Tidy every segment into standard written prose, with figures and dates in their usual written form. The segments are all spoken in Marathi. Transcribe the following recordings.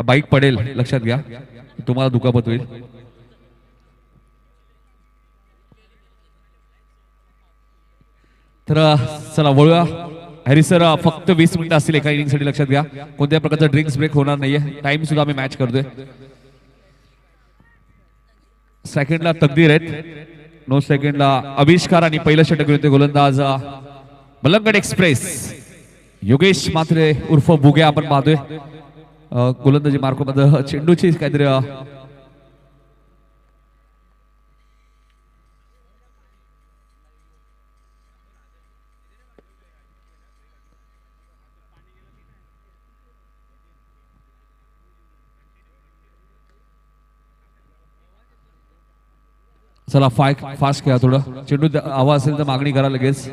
बाईक पडेल लक्षात घ्या, तुम्हाला दुखापत होईल. तर चला वळूया. हॅरी सर फक्त 20 मिनिटं असतील एका इनिंगसाठी, लक्षात घ्या. कोणत्या प्रकारचा ड्रिंक्स ब्रेक होणार नाहीये. टाइम सुद्धा आम्ही मॅच करतोय. सेकंडला तकदीर आहेत, 9 सेकंडला आविष्कार आणि पहिलं षटक घेऊन ते गोलंदाज मलंगड एक्सप्रेस योगेश मात्रे उर्फ बुगे आपण पाहतोय. गोलंदाजी मार्को मध्ये चेंडूची काहीतरी चला फास्ट खेळा. थोडं चेंडू हवा असेल तर मागणी करा लगेच.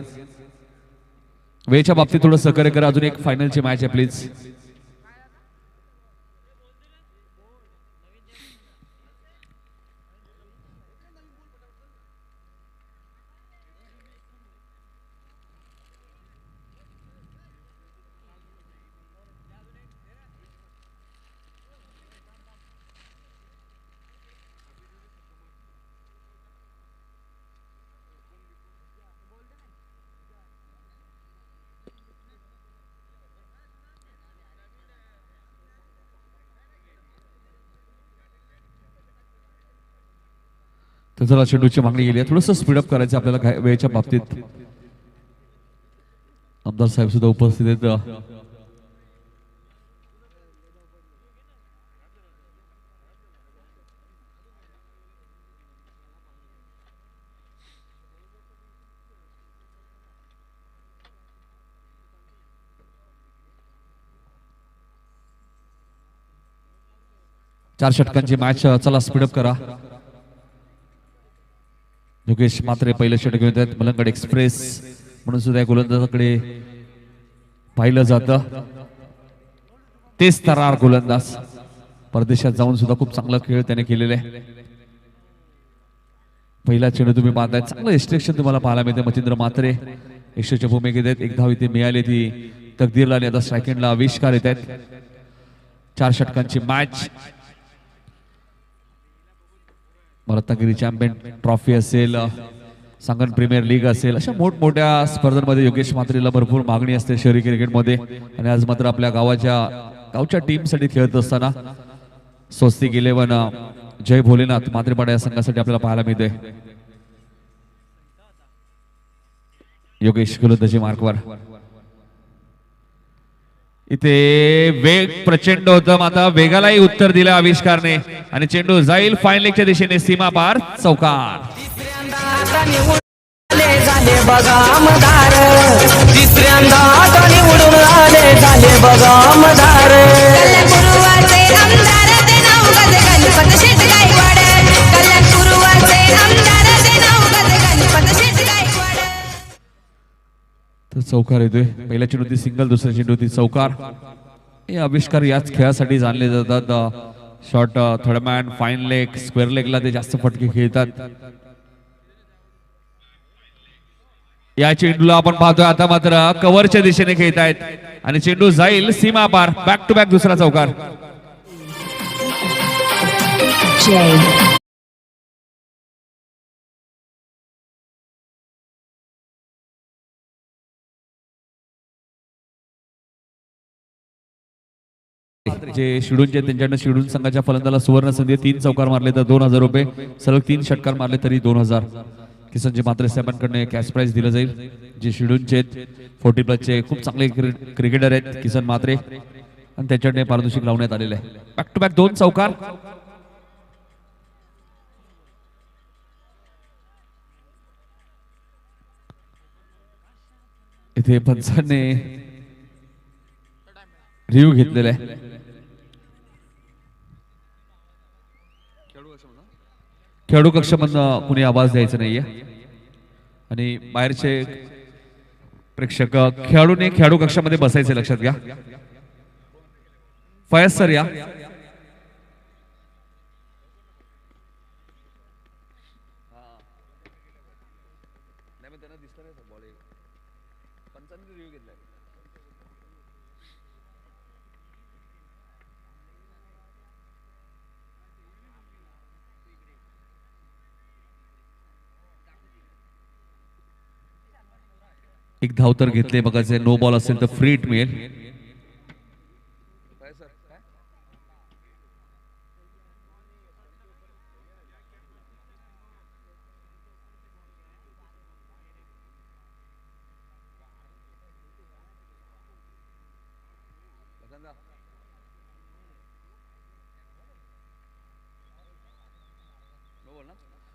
वेळेच्या बाबतीत थोडं सहकार्य करा. अजून एक फायनलची मॅच आहे प्लीज. तर चला चेंडूची मागणी गेली आहे. थोडंसं स्पीडअप करायचं आपल्याला वेळेच्या बाबतीत. आमदार साहेब सुद्धा उपस्थित आहेत. 4 षटकांची मॅच. चला स्पीडअप करा. योगेश मात्रे पहिलं षटक घेऊन आहेत. मलंगड एक्सप्रेस म्हणून सुद्धा गोलंदाजाकडे पाहिलं जातं. तेच तरार गोलंदाज परदेशात जाऊन सुद्धा खूप चांगला खेळ त्याने केलेला आहे. पहिला चेंडू तुम्ही पाहताय, चांगलं एक्स्ट्रेक्शन तुम्हाला पाहायला मिळते. मच्छिंद्र मात्रे यशच्या भूमिकेत आहेत. एक धाव इथे मिळाली ती तकदीरला आणि आता सेकंडला आविष्कार येत आहेत. 4 षटकांची मॅच. रत्नागिरी चॅम्पियन ट्रॉफी असेल, सांगन प्रीमियर लीग असेल, अशा मोठमोठ्या स्पर्धांमध्ये योगेश मात्रेला भरपूर मागणी असते शहरी क्रिकेटमध्ये. आणि आज मात्र आपल्या गावच्या टीमसाठी खेळत असताना स्वस्तिक 11 जय भोलेनाथ मात्रेपाडा या संघासाठी आपल्याला पाहायला मिळते. योगेश गोलंदाजी मार्कवर. इथे वेग प्रचंड होतं, मात्र वेगालाही उत्तर दिलं आविष्कारने आणि चेंडू जाईल फाईन लेगच्या दिशेने. सीमा पार चौकार. झाले बघा आमदार, तिसऱ्यांदा आता निवडून आले झाले बघा आमदार. कल्याणपूर्वाचे आमदार ते नाव गाजे गणपत शेट गायकवाड. कल्याणपूर्वाचे आमदार ते नाव गाजे गणपत शेट गायकवाड. तर चौकार येतोय. पहिल्या चेंडूती सिंगल, दुसऱ्या चेंडूती चौकार. हे आविष्कार याच खेळासाठी जाणले जातात. Short, third man, fine leg, square लेगला ते जास्त फटके खेळतात. या चेंडूला आपण पाहतोय आता मात्र कव्हरच्या दिशेने खेळतायत आणि चेंडू जाईल सीमा पार. बॅक टू बॅक दुसरा चौकार. जे शिडूनचे त्यांच्याकडनं शिडून संघाच्या फलंदाला सुवर्ण संधी. 3 चौकार मारले तर 2000 रुपये, सलग 3 षटकार मारले तरी 2000. किसनजी मात्रे साहेबांकडे कॅश प्राइज दिलं जाईल. जे शिडूनचे 40+ खूप चांगले क्रिकेटर आहेत किसन मात्रे आणि त्यांच्याकडे पारितोषिक लावण्यात आलेलं आहे. बॅक टू बॅक 2 चौकार. इथे पंचांनी रिव्ह्यू घेतलेला आहे. खेळाडू कक्षामधनं कुणी आवाज द्यायचा नाहीये आणि बाहेरचे प्रेक्षक खेळाडूने खेळाडू कक्षामध्ये बसायचे, लक्षात घ्या. फयाज सर या. एक धाव तर घेतले बघायचे, नो बॉल असेल तर फ्री हिट मिळेल.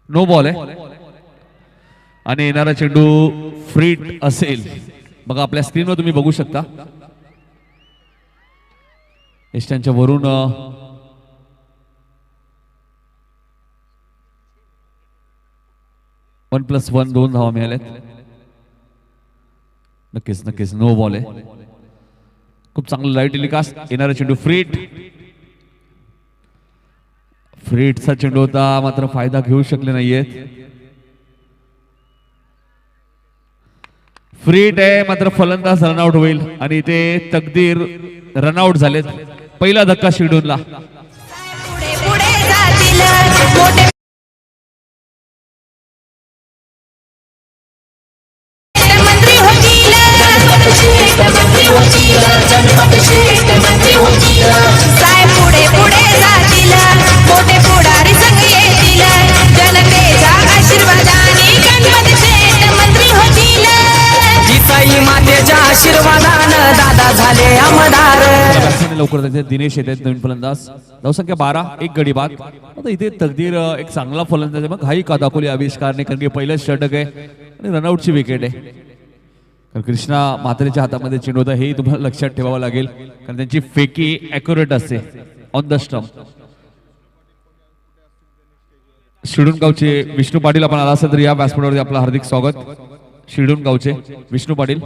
नो बॉल आहे आणि येणारा चेंडू फ्री हिट असेल. बघा आपल्या स्क्रीनवर तुम्ही बघू शकता यष्ट्यांच्या वरून 1+1 2 धावा मिळाल्यात. नक्कीच नक्कीच नो बॉल आहे. खूप चांगलं लाईट टेलिकास्ट. येणारा चेंडू फ्री हिट. फ्री हिटचा चेंडू होता मात्र फायदा घेऊ शकले नाहीयेत. फ्री हिट आहे मात्र फलंदाज रनआउट होईल आणि ते तकदीर रनआउट झालेत. पहिला धक्का शिडूनला. पुढे पुढे जातील मोठे मंत्री होतील. साहेब पुढे पुढे जातील मोठे पुढारी संघ येतील. जनतेच्या आशीर्वादाने गणपती शेठ मंत्री होतील. जिसाई मातेच्या आशीर्वादानं दादा झाले आमदार. लवकर त्याचे दिनेश येत आहेत नवीन फलंदाज. धावसंख्या 12 एक गडी बाद. आता इथे तकदीर एक चांगला फलंदाज आहे. मग घाई का दाखवली आविष्कारने कारण की पहिलंच षटक आहे आणि रनआउटची विकेट आहे. कारण कृष्णा म्हात्रेच्या हातामध्ये चेंडू होता हे तुम्हाला लक्षात ठेवावं लागेल कारण त्यांची फेकी ॲक्युरेट असते ऑन द स्टंप. शिडून गावचे विष्णू पाटील आपण आला असेल तर या व्यासपीठावरती आपलं हार्दिक स्वागत. शिडून गावचे विष्णू पाटील.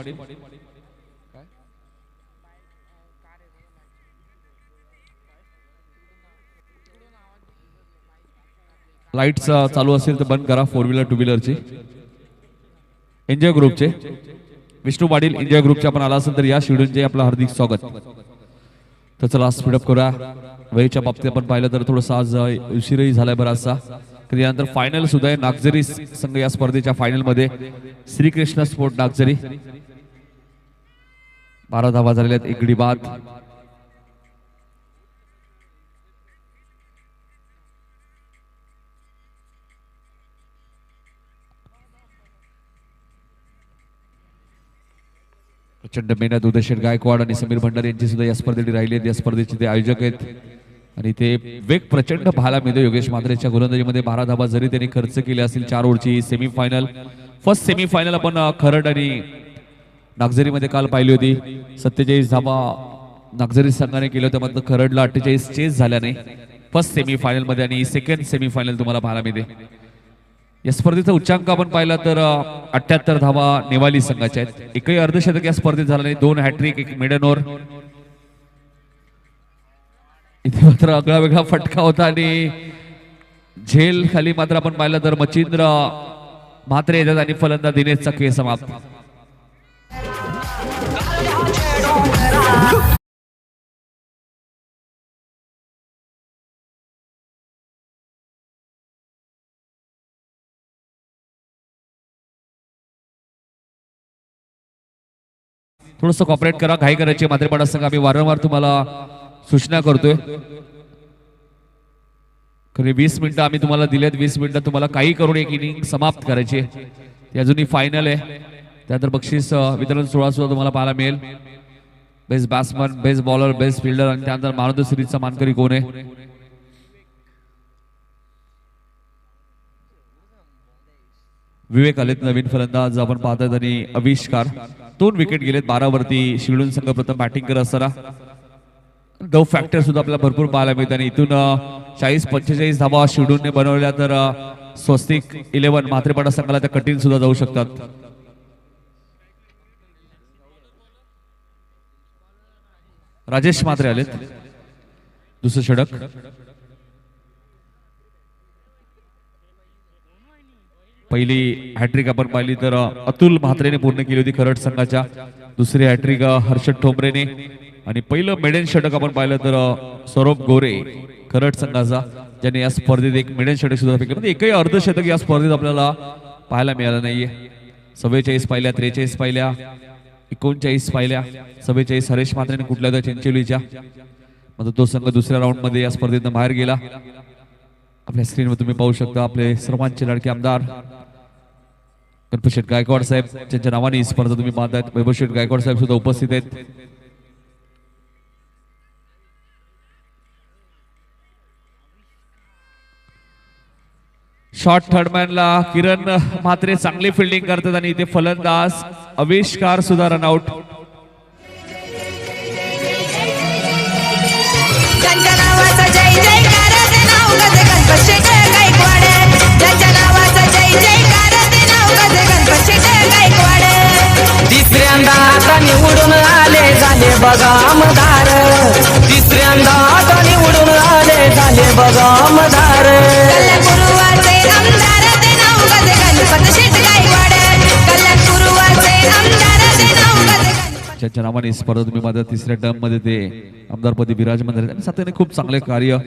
लाईट चालू असेल तर बंद करा 4 व्हीलर 2 व्हीलरची. एन्जॉय ग्रुपचे विष्णू पाटील एन्जॉय ग्रुपचे आपण आला असेल तर या शिडूनचे आपलं हार्दिक स्वागत. तर चला स्पीडअप करूया. वेळेच्या बाबतीत आपण पाहिलं तर थोडंसं आज उशीरही झालाय बराचसा. त्यानंतर फायनल सुद्धा आहे. नागझरी संघ या स्पर्धेच्या फायनल मध्ये श्रीकृष्ण स्पोर्ट नागझरी. 12 धावा झालेल्या आहेत एक गडी बाद. प्रचंड मेहनत उदयशेठ गायकवाड आणि समीर भंडारे यांची सुद्धा या स्पर्धेत राहिली आहेत. या स्पर्धेचे ते आयोजक आहेत आणि ते वेग प्रचंड पाहायला मिळतो. योगेश म्हात्रेच्या गोलंदाजीमध्ये 12 धावा जरी त्यांनी खर्च केले असतील 4 ओव्हरची सेमीफायनल. फर्स्ट सेमीफायनल आपण खरड आणि नागझरीमध्ये काल पाहिली होती. 47 धावा नागझरी संघाने केलं होतं मात्र खरडला 48 चेस झाल्या नाही फर्स्ट सेमीफायनल मध्ये आणि सेकंड सेमीफायनल तुम्हाला पाहायला मिळते. या स्पर्धेचा उच्चांक आपण पाहिला तर 78 धावा नेवाली संघाच्या आहेत. एकही अर्धशतक या स्पर्धेत झाला नाही. 2 हॅट्रिक 1 मिडन ओव्हर. इथे मात्र आगळा वेगळा फटका होता आणि झेल खाली मात्र आपण पाहिलं तर मच्छिंद्र म्हात्रे येतात आणि फलंदाज दिनेशचा खेळ समाप्त. थोडस कॉपरेट करा. घाई करायची म्हात्रेपाडा संघ आम्ही वारंवार तुम्हाला सूचना करतोय. 20 मिनिटं आम्ही तुम्हाला दिलेत. 20 मिनिटं तुम्हाला काही करून एक इनिंग समाप्त करायची आहे. ती अजूनही फायनल आहे. त्यानंतर बक्षीस वितरण सोहळा सुद्धा तुम्हाला पाहायला मिळेल. Best batsman, best bowler, best fielder आणि त्यानंतर मॅन ऑफ द सिरीजचा मानकरी कोण आहे. विवेक आलेत नवीन फलंदाज आपण पाहतात आणि आविष्कार. 2 विकेट गेलेत. 12 वरती शिडून संघ प्रथम बॅटिंग करत असताना डव फॅक्टर सुद्धा आपल्याला भरपूर पाहायला मिळत आणि इथून 40-45 धावा शिडूनने बनवल्या तर स्वस्तिक 11 म्हात्रेपाडा संघाला त्या कठीण सुद्धा जाऊ शकतात. राजेश म्हात्रे आलेत. दुसरं षटक. पहिली हॅट्रिक आपण पाहिली तर अतुल म्हात्रेने पूर्ण केली होती खरड संघाच्या. दुसरी हॅट्रिक हर्षद ठोंबरेने आणि पहिलं मेडन षटक आपण पाहिलं तर सौरभ गोरे खरड संघाचा ज्याने या स्पर्धेत एक मेडन षटक सुद्धा फेकलं. म्हणजे एकही अर्धशतक या स्पर्धेत आपल्याला पाहायला मिळालं नाहीये. 44 पाहिल्या, 43 पाहिल्या, 39 पाहिल्या, 44 हरेश म्हात्रे कुठल्या तर चिंचोलीच्या. मात्र तो संघ दुसऱ्या राऊंड मध्ये या स्पर्धेतून बाहेर गेला. आपल्या स्क्रीनवर तुम्ही पाहू शकता आपले सर्वांचे लाडके आमदार गणपत शेठ गायकवाड साहेब त्यांच्या नावाने ही स्पर्धा तुम्ही पाहतायत. वैभव शेठ गायकवाड साहेब सुद्धा उपस्थित आहेत. शॉर्ट थर्डमॅनला किरण म्हात्रे चांगली फिल्डिंग करतात आणि इथे फलंदाज आविष्कार सुद्धा रनआउट. ज्यांच्या नावाचा जय जयकार ते नाव गज गणपत शेठ गायकवाड. ज्यांच्या नावाचा जय जयकार ते नाव गज गणपत शेठ गायकवाड. तिसऱ्यांदा आता निवडून आले झाले बघा आमदार. तिसऱ्यांदा आता निवडून आले झाले बघा आमदार. कल्याणपूर्वाचे आमदार ते नाव गज गणपत शेठ गायकवाड. कल्याणपूर्वाचे आमदार ते नाव गज गणपत. ज्यांच्या नावाने ही स्पर्धा तुम्ही माझ्या तिसऱ्या टर्म मध्ये ते आमदारपदी विराजमान झाले आणि सातत्याने खूप चांगले कार्य.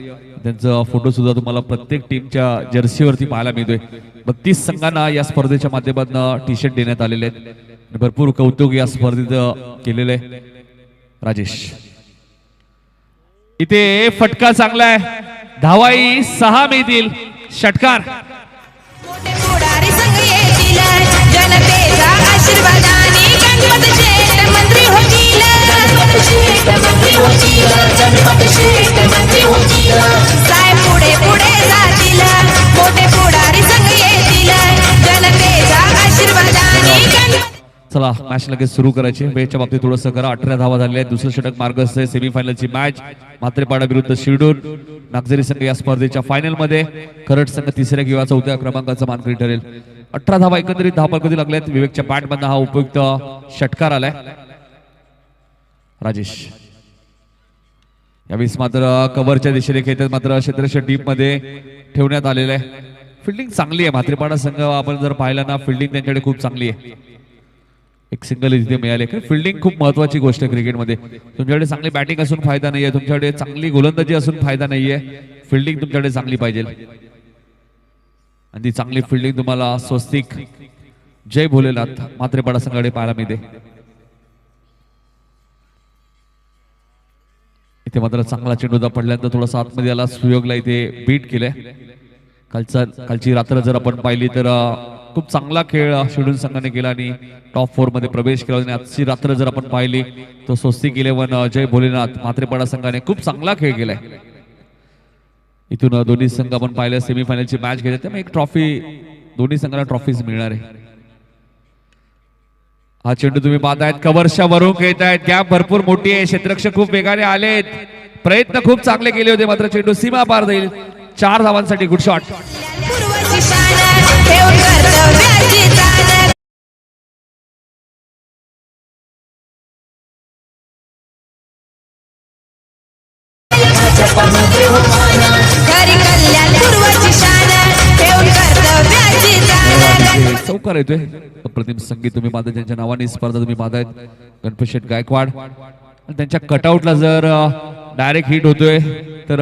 त्यांचा फोटो सुद्धा तुम्हाला प्रत्येक टीमच्या जर्सीवरती पाहायला मिळतोय. 32 संघांना या स्पर्धेच्या माध्यमातून टी शर्ट देण्यात आलेले आहेत. भरपूर कौतुक या स्पर्धेत केलेलं आहे. राजेश इथे फटका चांगला आहे. धावाई 6 मिळतील. षटकार मोठे पुढारी संघ येतील. जनतेचा आशीर्वादाने गणपत शेठ मंत्री होतील. साहेब पुढे पुढे जातील. मोठे पुढारी संघ येतील. जनतेच्या आशीर्वादाने गणपत. चला मॅच लगेच सुरू करायची. वेळेच्या बाबतीत थोडंसं करा. 18 धावा झालेल्या आहेत. दुसरं षटक मार्गस्थ आहे. सेमीफायनलची मॅच म्हात्रेपाडा विरुद्ध शिरडून. नागझरी संघ या स्पर्धेच्या फायनल मध्ये. खरड संघ तिसऱ्या किंवा चौथ्या क्रमांकाचा मानकरी ठरेल. 18 धावा एकंदरीत धावफलकातील लागल्यात. विवेकच्या बॅट मधून हा उपयुक्त षटकार आलाय. राजेश यावेळेस मात्र कव्हरच्या दिशेने खेळतात. मात्र क्षेत्ररक्षक टीम मध्ये ठेवण्यात आलेलं आहे. फिल्डिंग चांगली आहे. म्हात्रेपाडा संघ आपण जर पाहिलं ना फिल्डिंग त्यांच्याकडे खूप चांगली आहे. एक सिंगल तिथे मिळाले. फिल्डिंग खूप महत्वाची गोष्ट आहे क्रिकेटमध्ये. तुमच्याकडे चांगली बॅटिंग असून फायदा नाहीये. तुमच्याकडे चांगली गोलंदाजी असून फायदा नाहीये. फिल्डिंग तुमच्याकडे चांगली पाहिजे आणि ती चांगली फिल्डिंग तुम्हाला स्वस्तिक जय भोलेनाथ म्हात्रेपाडा संघाकडे पाहायला मिळते. इथे मात्र चांगला चेंडू पडल्यानंतर थोडासा आतमध्ये आला. सुयोगला इथे बीट केलंय. कालची रात्र जर आपण पाहिली तर खूप चांगला खेळ शिडूल संघाने केला आणि टॉप 4 मध्ये प्रवेश केला. आणि आजची रात्र जर आपण पाहिली तर स्वस्तिक 11 जय भोलेनाथ म्हात्रेपाडा संघाने खूप चांगला खेळ केलाय. इथून दोन्ही संघ आपण पाहिलं सेमीफायनलची मॅच घेतात. त्यामुळे एक ट्रॉफी दोन्ही संघाला ट्रॉफीज मिळणार आहे. हा चेंडू तुम्ही पाहतायत कव्हरच्या वरून खेळतायत. गॅप भरपूर मोठी आहे. क्षेत्ररक्षक खूप वेगाने आलेत. प्रयत्न खूप चांगले केले होते मात्र चेंडू सीमा पार जाईल. 4 धावांसाठी गुड शॉट. पूर्वची शान ठेवून कर्तव्याची जाण. घरी कल्याण पूर्वची शान ठेवून कर्तव्याची जाण. चौकार येतोय. अप्रतिम संगीत तुम्ही पाहताय. त्यांच्या नावाने स्पर्धा तुम्ही पाहतायत. गणपत शेठ गायकवाड आणि त्यांच्या कटआउटला जर डायरेक्ट हिट होतोय तर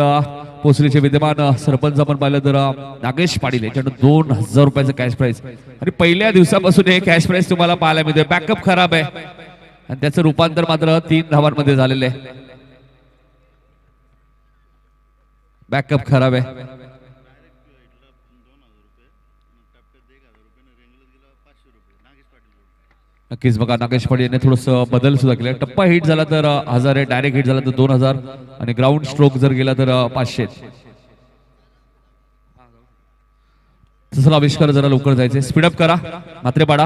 पोचलीचे विद्यमान सरपंच आपण पाहिलं तर नागेश पाटील याच्यानं 2000 रुपयाचं कॅश प्राइज. आणि पहिल्या दिवसापासून हे कॅश प्राइज तुम्हाला पाहायला मिळतोय. बॅकअप खराब आहे आणि त्याचं रूपांतर मात्र 3 धावांमध्ये झालेलं आहे. बॅकअप खराब आहे. नक्कीच बघा नागेश पाटील यांनी थोडस बदल सुद्धा केला. टप्पा हिट झाला तर 1000 आहे. डायरेक्ट हिट झाला तर 2000 आणि ग्राउंड स्ट्रोक जर गेला तर 500. तसं आविष्कार जरा लवकर जायचे. स्पीडअप करा म्हात्रेपाडा.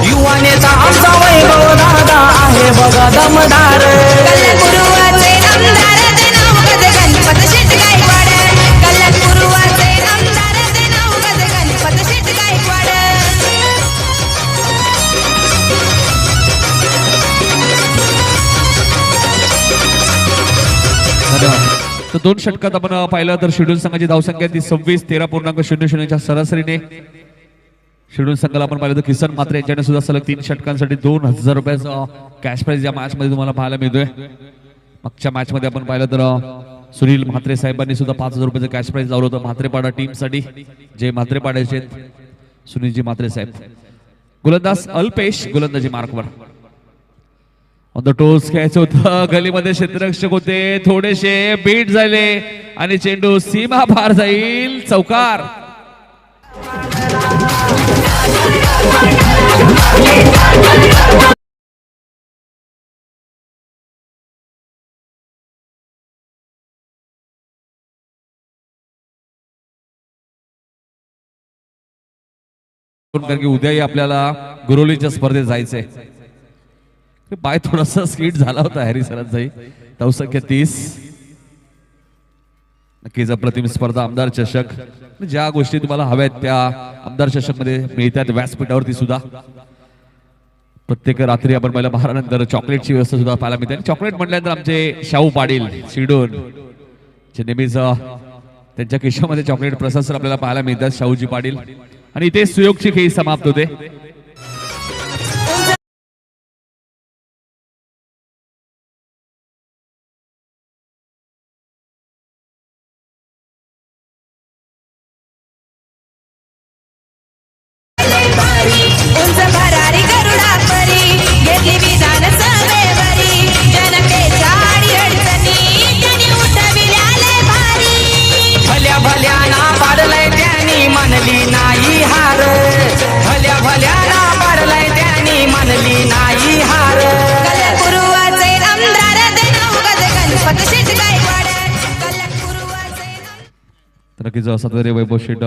युवा नेता आमचा वैभव दादा आहे बघा दमदार. कल्याणपूर्वाचे आमदार ते नाव गज गणपत शेठ गायकवाड. कल्याणपूर्वाचे आमदार ते नाव गज गणपत शेठ गायकवाड. तर 2 षटकात आपण पाहिलं तर शेड्यूल संघाची धावसंख्या ती 26 13.00च्या सरासरीने. शेड्यूल संघाला आपण पाहिलं तर किसन म्हात्रे यांच्याने सुद्धा सलग 3 षटकांसाठी 2000 रुपयाचा कॅश प्राइज या मॅच मध्ये तुम्हाला पाहायला मिळतोय. मागच्या मॅच मध्ये आपण पाहिलं तर सुनील म्हात्रे साहेबांनी सुद्धा 5000 रुपयाचं कॅश प्राइज लावलं होतं म्हात्रेपाडा टीम साठी. जे म्हात्रेपाड्याचे सुनीलजी म्हात्रे साहेब. गोलंदाज अल्पेश गोलंदाजी मार्कवर. ऑन द टोस घ्यायचं होतं. गलीमध्ये क्षेत्ररक्षक होते, थोडेसे बीट झाले आणि चेंडू सीमा पार जाईल. चौकार. कारण की उद्याही आपल्याला गुरोलीच्या स्पर्धेत जायचंय. पाय थोडासा स्किट झाला होता हॅरी सरांचाही. धावसंख्या 30. नक्कीच अप्रतिम स्पर्धा. आमदार चषक, ज्या गोष्टी तुम्हाला हव्यात त्या आमदार चषक मध्ये मिळतात व्यासपीठावरती सुद्धा. प्रत्येक रात्री आपण पहिल्या 12 नंतर चॉकलेटची व्यवस्था सुद्धा पाहायला मिळते. आणि चॉकलेट म्हटल्यानंतर आमचे शाहू पाटील शिडून जे नेहमीच त्यांच्या खिशामध्ये चॉकलेट प्रशासन आपल्याला पाहायला मिळतात. शाहूजी पाटील. आणि इथे सुयोगची खेळी समाप्त होते. उंच भरारी गरुडा परी घेतली विधान सभेवरी. जनतेच्या अडचणी त्यांनी उठविल्या लय भारी. भल्या भल्याना पाडलंय त्यांनी मानली नाही हार. भल्या भल्याना पाडलंय त्यांनी मानली नाही हार. कल्याणपूर्वाचे आमदार ते नवगत गणपत शेठ गायकवाड. कल्याणपूर्वाचे तर नक्कीच सत्वरे वैभव शेठ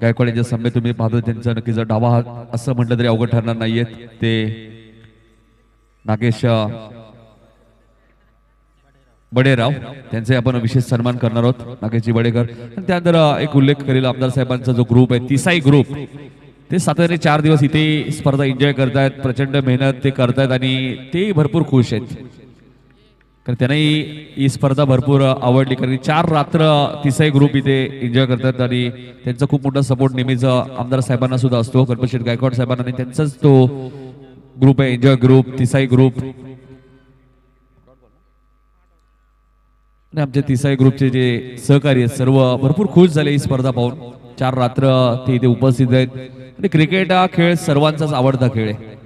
गायकवाडीच्या सामने तुम्ही पाहतो. त्यांचा नक्कीच डावा हात असं म्हटलं तरी अवघड ठरणार नाहीये. ते नागेश बडेराव त्यांचे आपण विशेष सन्मान करणार आहोत. नागेशजी बडेकर. त्यानंतर एक उल्लेख करेल आमदार साहेबांचा जो ग्रुप आहे तिसाई ग्रुप, ते सातत्याने 4 दिवस इथे स्पर्धा एन्जॉय करतायत. प्रचंड मेहनत ते करतायत आणि तेही भरपूर खुश आहेत. कारण त्यांनाही ही स्पर्धा भरपूर आवडली. कारण 4 रात्र तिसाई ग्रुप इथे एन्जॉय करतात आणि त्यांचा खूप मोठा सपोर्ट नेहमीच आमदार साहेबांना सुद्धा असतो. गणपत शेठ गायकवाड साहेबांना. आणि त्यांचाच तो ग्रुप आहे एन्जॉय ग्रुप, तिसाई ग्रुप. आणि आमच्या तिसाई ग्रुपचे जे सहकारी आहेत सर्व भरपूर खुश झाले ही स्पर्धा पाहून. 4 रात्र ते इथे उपस्थित आहेत. आणि क्रिकेट हा खेळ सर्वांचाच आवडता खेळ आहे.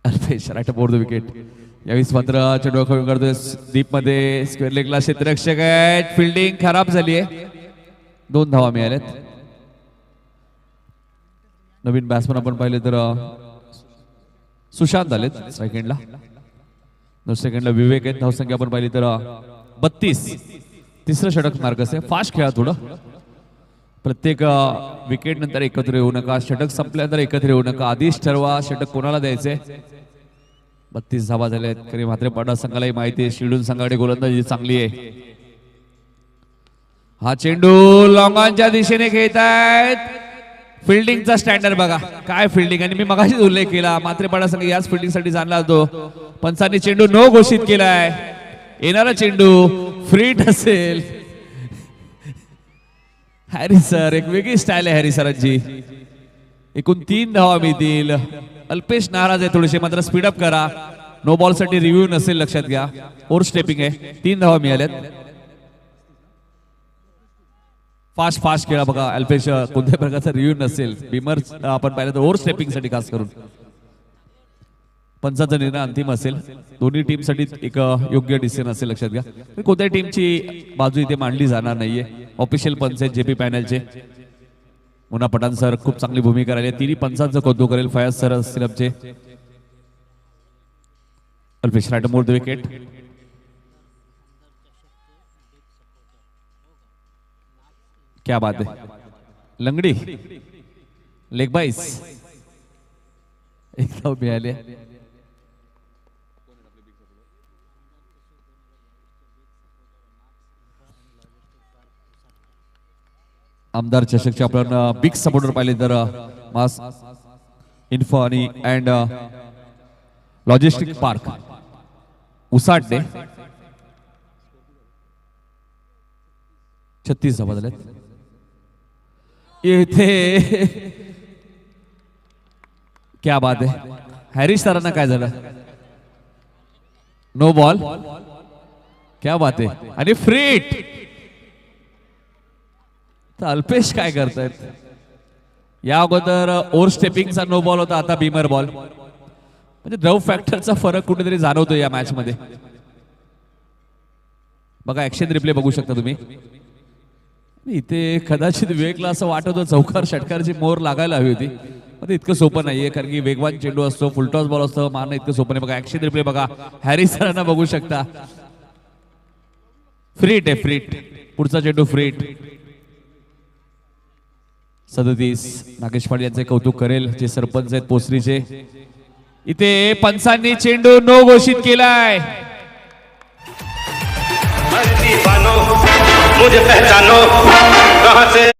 Alpesh right board wicket. यावेळेस मात्र चेंडू खेळून करतोय डीप मध्ये. स्क्वेअर लेगला क्षेत्ररक्षक आहेत. फिल्डिंग खराब झाली आहे. 2 धावा मिळाल्यात. नवीन बॅट्समन आपण पाहिले तर सुशांत आलेत सेकंडला. सेकंडला विवेक आहेत. धावसंख्या आपण पाहिली तर 32. तिसरं षटक मार्गस आहे. फास्ट खेळा थोडं. प्रत्येक विकेट नंतर एकत्र येऊ नका. षटक संपल्यानंतर एकत्र येऊ नका. आधीच ठरवा षटक कोणाला द्यायचंय. 32 धावा झाल्या आहेत. खरी मात्र पाडा संघालाही माहिती आहे शिडून संघाकडे गोलंदाजी चांगली आहे. हा चेंडू लॉंगांच्या दिशेने खेळतायत. फिल्डिंगचा स्टँडर्ड बघा काय फिल्डिंग. आणि मी मगाशीच उल्लेख केला मात्रेपाडा संघ याच फिल्डिंग साठी जाणला होतो. पंचांनी चेंडू नो घोषित केलाय. येणारा चेंडू फ्रीट असेल. हॅरी सर एक वेगळी स्टाईल आहे हॅरी सरांची. एकूण 3 धावा मिळतील. अल्पेश नाराज आहे थोडेसे, मात्र स्पीडअप करा. नो बॉल साठी रिव्ह्यू नसेल लक्षात घ्या. ओव्हर स्टेपिंग आहे. 3 धावा मिळाल्यात. फास्ट फास्ट खेळा बघा. अल्पेश कोणत्याही प्रकारचा रिव्ह्यू नसेल. बिमर आपण पाहिलं तर ओव्हर स्टेपिंग साठी खास करून. पंचाचा निर्णय अंतिम असेल. दोन्ही टीम साठी एक योग्य डिसिजन असेल लक्षात घ्या. कोणत्याही टीमची बाजू इथे मांडली जाणार नाहीये. ऑफिशियल पंच आहेत जेपी पॅनलचे. मुन्ना पठाण सर खूप चांगली भूमिका राहिली. तिन्ही पंचांचं कौतुक करेल. फयाज सर असतील आमचे. Alpesh right more the wicket. क्या बात है. लंगडी लेग बाईस. एक धाव मिळाले. आमदार चषकचे आपण बिग सपोर्टर पाहिले तर मास इन्फो आणि अँड लॉजिस्टिक पार्क उसाटणे 36 धावा झाल्यात. येथे क्या बात आहे. हॅरिस सरांना काय झालं. No ball. क्या बात आहे. आणि फ्रीट तर अल्पेश काय करतायत. या अगोदर ओव्हर स्टेपिंगचा नो बॉल होता, आता बीमर बॉल. म्हणजे द्रव फॅक्टरचा फरक कुठेतरी जाणवतो या मॅच मध्ये. बघा ऍक्शन रिप्ले बघू शकता तुम्ही. इथे कदाचित विवेकला असं वाटत होतं चौकार षटकारची मोर लागायला हवी होती, पण इतकं सोपं नाहीये, कारण की वेगवान चेंडू असतो, फुलटॉस बॉल असतो, मारणं इतकं सोपं नाही. बघा ऍक्शन रिप्ले बघा, हॅरी सरांना बघू शकता. फ्रीट आहे, फ्रीट. पुढचा चेंडू फ्रीट. 37. नागेश पाटील यांचे कौतुक करेल जे सरपंच आहेत पोसरीचे. इथे पंचांनी चेंडू नो घोषित केलाय. दीवानो मुझे पहचानो कहां से.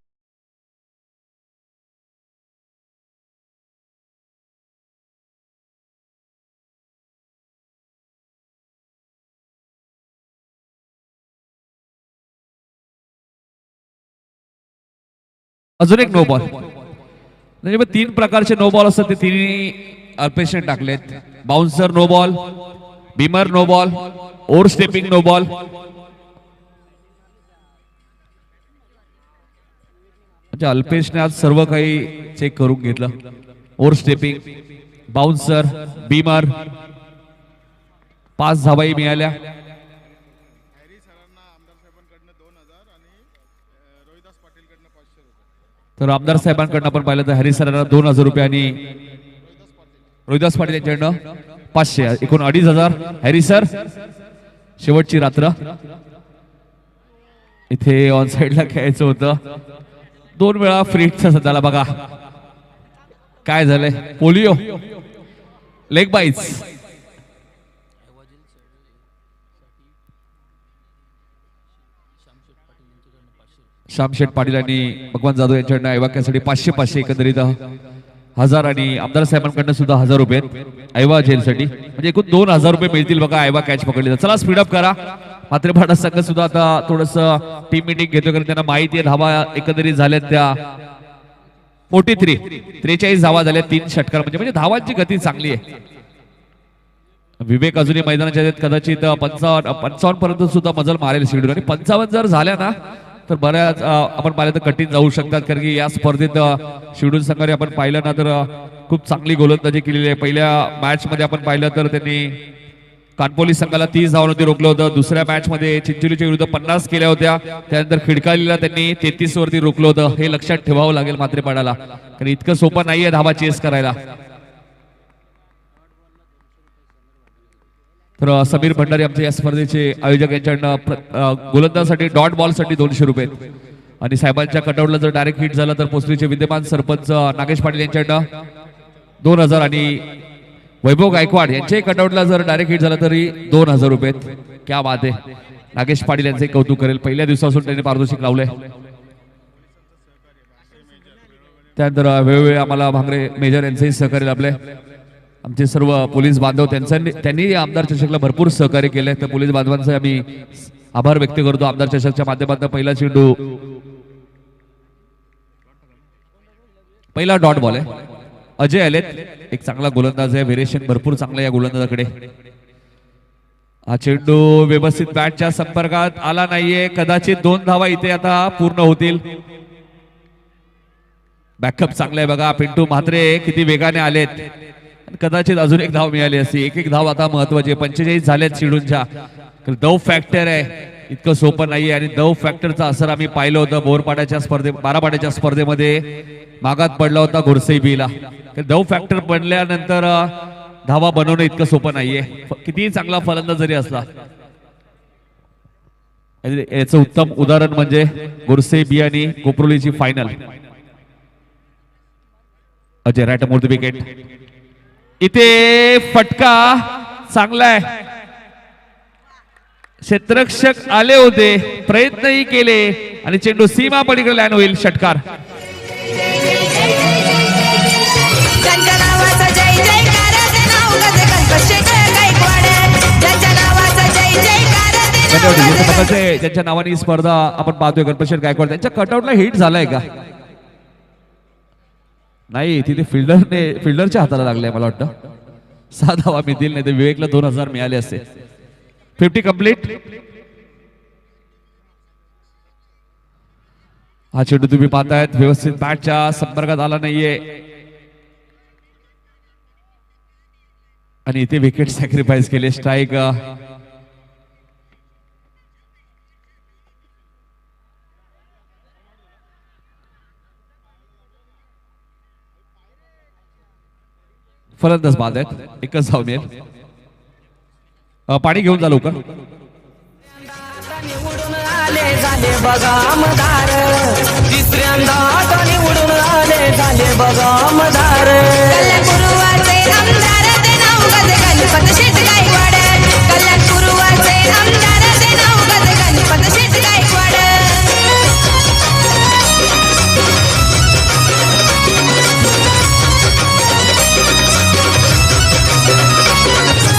अजून एक नो बॉल. म्हणजे मग 3 प्रकारचे नो बॉल असतात, ते तिन्ही अल्पेशने टाकलेत. Bouncer no ball, beamer no ball, overstepping no ball. म्हणजे अल्पेशने आज सर्व काही चेक करून घेतलं. Overstepping, bouncer, beamer. 5 धावाही मिळाल्या. तर आमदार साहेबांकडनं आपण पाहिलं तर हरी सरांना 2,000 रुपये आणि रोहिदास पाटील यांच्याकडनं 500, एकूण 2,500. हॅरी सर शेवटची रात्र. इथे ऑन साइडला खेळायचं होतं. 2 वेळा फ्रीटचा सध्याला बघा काय झालंय. Polio, leg bites. Shyamsheth Patil आणि भगवान जाधव यांच्याकडनं ऐवाक्यासाठी 500 एकंदरीत 1000 आणि आमदार साहेबांकडनं सुद्धा 1000 रुपये ऐवा जेलसाठी. म्हणजे एकूण 2000 रुपये मिळतील बघा ऐवा कॅच पकडली. चला स्पीडअप करा. मात्र भाडा संघ सुद्धा आता थोडस टीम मीटिंग घेतो, कारण त्यांना माहिती आहे धावा एकंदरीत झाल्यात त्या 43 धावा झाल्या 3 षटकार. म्हणजे धावांची गती चांगली आहे. विवेक अजूनही मैदानाच्या आहेत, कदाचित 55 पर्यंत सुद्धा मजल मारेल शेड्यूल. आणि 55 जर झाल्या ना तर बऱ्याच आपण पाहिलं तर कठीण जाऊ शकतात, कारण की या स्पर्धेत शिवडून संघाने आपण पाहिलं ना तर खूप चांगली गोलंदाजी केलेली आहे. पहिल्या मॅच मध्ये आपण पाहिलं तर त्यांनी कानपोली संघाला 30 धावांवरती रोखलं होतं. दुसऱ्या मॅच मध्ये चिंचोलीच्या विरुद्ध 50 केल्या होत्या. त्यानंतर खिडकालीला त्यांनी 33 वरती रोखलं होतं. हे लक्षात ठेवावं लागेल मात्रेपाडाला, कारण इतकं सोपं नाहीये धावा चेस करायला. तर समीर भंडारी आमचे या स्पर्धेचे आयोजक यांच्याकडनं गोलंदाजासाठी डॉट बॉल साठी 200 रुपये आणि साहेबांच्या कटआउटला जर डायरेक्ट हिट झाला तर पोस्टरीचे विद्यमान सरपंच नागेश पाटील यांच्याकडनं 2000 आणि वैभव गायकवाड यांचे कटआउटला जर डायरेक्ट हिट झाला तरी 2000 रुपये. क्या बात आहे. नागेश पाटील यांचे कौतुक करेल. पहिल्या दिवसापासून त्यांनी पारितोषिक लावलंय. त्यानंतर वेळोवेळी आम्हाला भांगरे मेजर यांचेही सहकार्य लाभले. आमचे सर्व पोलीस बांधव त्यांनी आमदार चषकला भरपूर सहकार्य केलंय. तर पोलीस बांधवांचे आम्ही आभार व्यक्त करतो. आमदार चषकच्या माध्यमातून पहिला चेंडू, पहिला डॉट बॉल आहे. अजय आलेत, एक चांगला गोलंदाज आहे. व्हेरिएशन भरपूर चांगला या गोलंदाजाकडे. हा चेंडू व्यवस्थित बॅटच्या संपर्कात आला नाहीये. कदाचित 2 धावा इथे आता पूर्ण होतील. बॅकअप चांगला आहे बघा. पिंटू म्हात्रे किती वेगाने आलेत. कदाचित अजून एक धाव मिळाली असती. एक धाव आता महत्वाची. 45 झालेत शिडूनच्या. दव फॅक्टर आहे, इतकं सोपं नाहीये. आणि दव फॅक्टरचा असर आम्ही पाहिलं होतं बोरपाड्याच्या स्पर्धेत, बारापाड्याच्या स्पर्धेमध्ये मागात पडला होता घोडसई बीला. दव फॅक्टर बनल्यानंतर धावा बनवणं इतकं सोपं नाहीये. कितीही चांगला फलंदाज जरी असला. याचं उत्तम उदाहरण म्हणजे घोडसई बी आणि कोपरोलीची final. Ajay right more the wicket. इथे फटका चांगला आहे. क्षेत्ररक्षक आले होते, प्रयत्नही केले आणि चेंडू सीमा पलीकडे लँड होईल. षटकार. ज्यांच्या नावाचा जय जयकार ते नाव गज गणपतशेठ गायकवाड. ज्यांच्या नावाचा जय जयकार ते नाव गज. ज्यांच्या नावाने ही स्पर्धा आपण पाहतोय गणपतशेठ गायकवाड, त्यांच्या कटआउटला हिट झालाय का नाही? तिथे फिल्डरच्या हाताला लागलाय मला वाटतं. 6 धावा मिळतील, नाही तर विवेकला 2000 मिळाले असते. 50 कंप्लीट. हा चेंडू तुम्ही पाहतायत व्यवस्थित बॅटच्या संपर्कात आला नाहीये आणि इथे विकेट सॅक्रिफाईस केले. स्ट्राईक फलंदाज बाद आहेत. एकच धाव मिळेल. पाणी घेऊन जा लवकर. निवडून आले झाले बघा आमदार. तिसऱ्यांदा आता निवडून आले झाले बघा आमदार. कल्याणपूर्वाचे आमदार ते नाव गज गणपत शेट गायकवाड. कल्याणपूर्वाचे आमदार ते नाव गज गणपत शेट गायकवाड.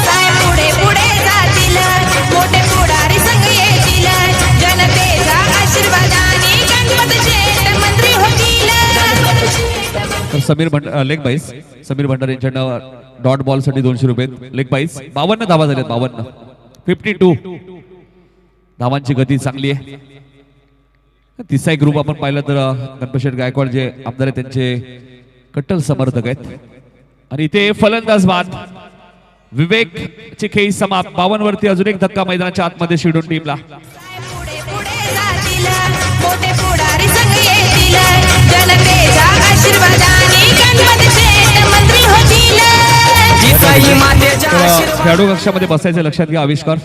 साहेब पुढे पुढे जातील, मोठे पुढारी संघ येतील. जनतेच्या आशीर्वादाने गणपत शेट मंत्री होतील. तर समीर लेग बाईस समीर भंडारे यांच्याकडनं डॉट बॉल साठी 200 रुपये. लेग बाईस 52 धावा झाल्यात. 52 धावांची गती चांगली आहे. तिसरा एक ग्रुप आपण पाहिलं तर गणपत शेठ गायकवाड जे आमदार आहेत त्यांचे कट्टर समर्थक आहेत. आणि इथे फलंदाज बाद. विवेक ची खेळी समाप्त. 52 वरती अजून एक धक्का मैदानाच्या आतमध्ये शिडून टीमला. पुढे पुढे जातील, मोठे पुढारी संघ येतील. जनतेच्या आशीर्वादाने गणपत शेट मंत्री होतील. जिजाई मातेच्या आशीर्वाद. खेळाडू कक्षामध्ये बसायचं लक्षात घ्या आविष्कार.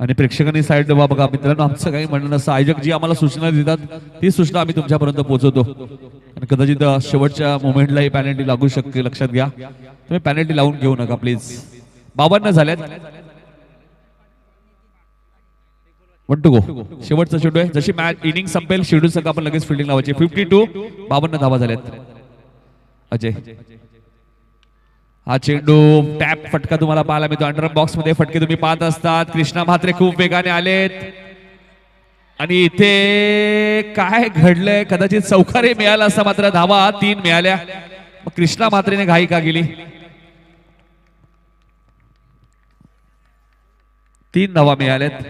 आणि प्रेक्षकांनी साईड बघा मित्रांनो, आमचं काही म्हणणं नसतं. आयोजक जी आम्हाला सूचना देतात ती सूचना आम्ही तुमच्यापर्यंत पोहोचवतो. आणि कदाचित शेवटच्या मोमेंटला ही पॅनल्टी लागू शकते. लक्षात घ्या तुम्ही पॅनल्टी लावून घेऊ नका प्लीज. 52 झाल्यात. 1 to go. शेवटचा चेंडू आहे. जशी मॅच इनिंग संपेल शेड्यूल संघ आपण लगेच फिल्डिंग लावायची. 52 52 धावा झाल्यात. अजय हा चेंडू टॅप फटका तुम्हाला पाहायला मिळतो. अंडर बॉक्स मध्ये फटके तुम्ही पाहत असतात. कृष्णा म्हात्रे खूप वेगाने आलेत आणि इथे काय घडलंय कदाचित चौकारी मिळाला असता मात्र धावा 3 मिळाल्या. मग कृष्णा म्हात्रेने घाई का गेली. 3 धावा मिळाल्यात.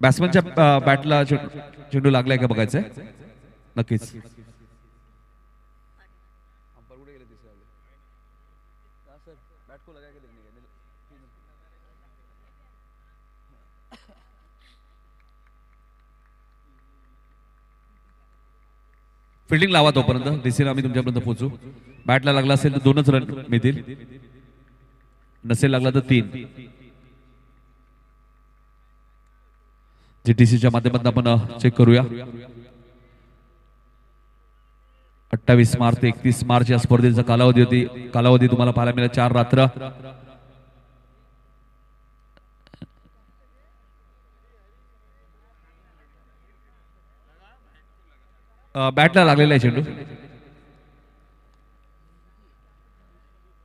बॅट्समनच्या बॅटला चेंडू लागलाय का बघायचंय. नक्कीच फिल्डिंग लावा तोपर्यंत. डिसिजन आम्ही तुमच्यापर्यंत पोहोचू. बॅटला लागला असेल तर 2च रन मिळतील. नसेल लागला तर 3. जीटीसीच्या माध्यमातून आपण चेक करूया. 28 मार्च ते 31 मार्च या स्पर्धेचा कालावधी तुम्हाला पाहायला मिळेल 4 रात्र. बॅटला लागलेला आहे चेंडू.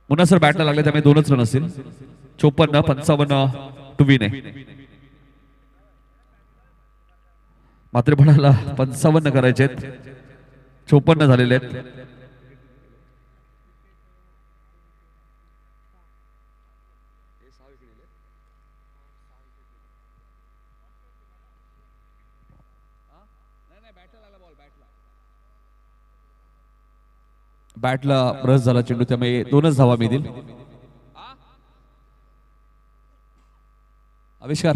मुन्ना सर बॅटला लागले त्यामुळे 2च रन असतील. 54 55 टू विन आहे. मात्र म्हणाला 55 करायचे आहेत. 54 झालेले आहेत. बॅटला ब्रश झाला चेंडू त्यामुळे 2च धावा मिळतील. आविष्कार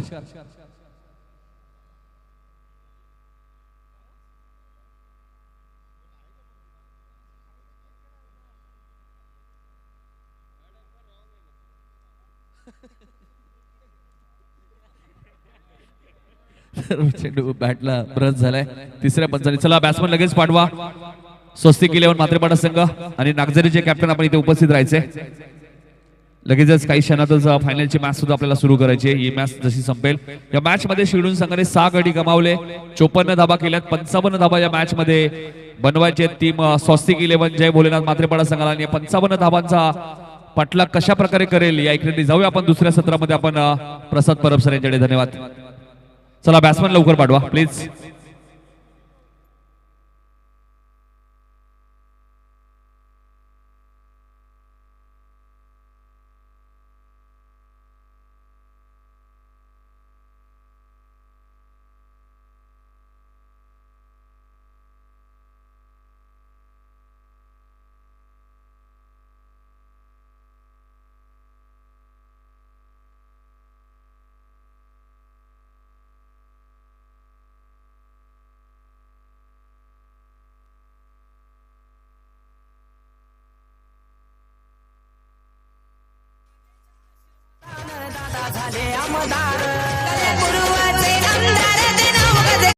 चेंडू बॅटला ब्रश झालाय. 3ऱ्या पंचाने चला बॅट्समन लगेच पाठवा. स्वस्तिक 11 मात्रेपाडा संघ आणि नागझरीचे कॅप्टन आपण इथे उपस्थित राहायचे. लगेचच काही क्षणातच फायनलची मॅच सुद्धा आपल्याला सुरू करायची आहे. ही मॅच जशी संपेल या मॅच मध्ये शिडून संघाने 6 गडी गमावले. 54 धाबा केल्यात. 55 धाबा या मॅच मध्ये बनवायचे. टीम स्वस्तिक 11 जय भोलेनाथ मात्रेपाडा संघाला आणि 55 धाबांचा पटला कशा प्रकारे करेल या इकडे जाऊया आपण. दुसऱ्या सत्रामध्ये आपण प्रसाद परब सर यांच्याकडे. धन्यवाद. चला बॅट्समन लवकर पाठवा प्लीज. झाले आमदार गुरुवाचे आमदार ते नाव गज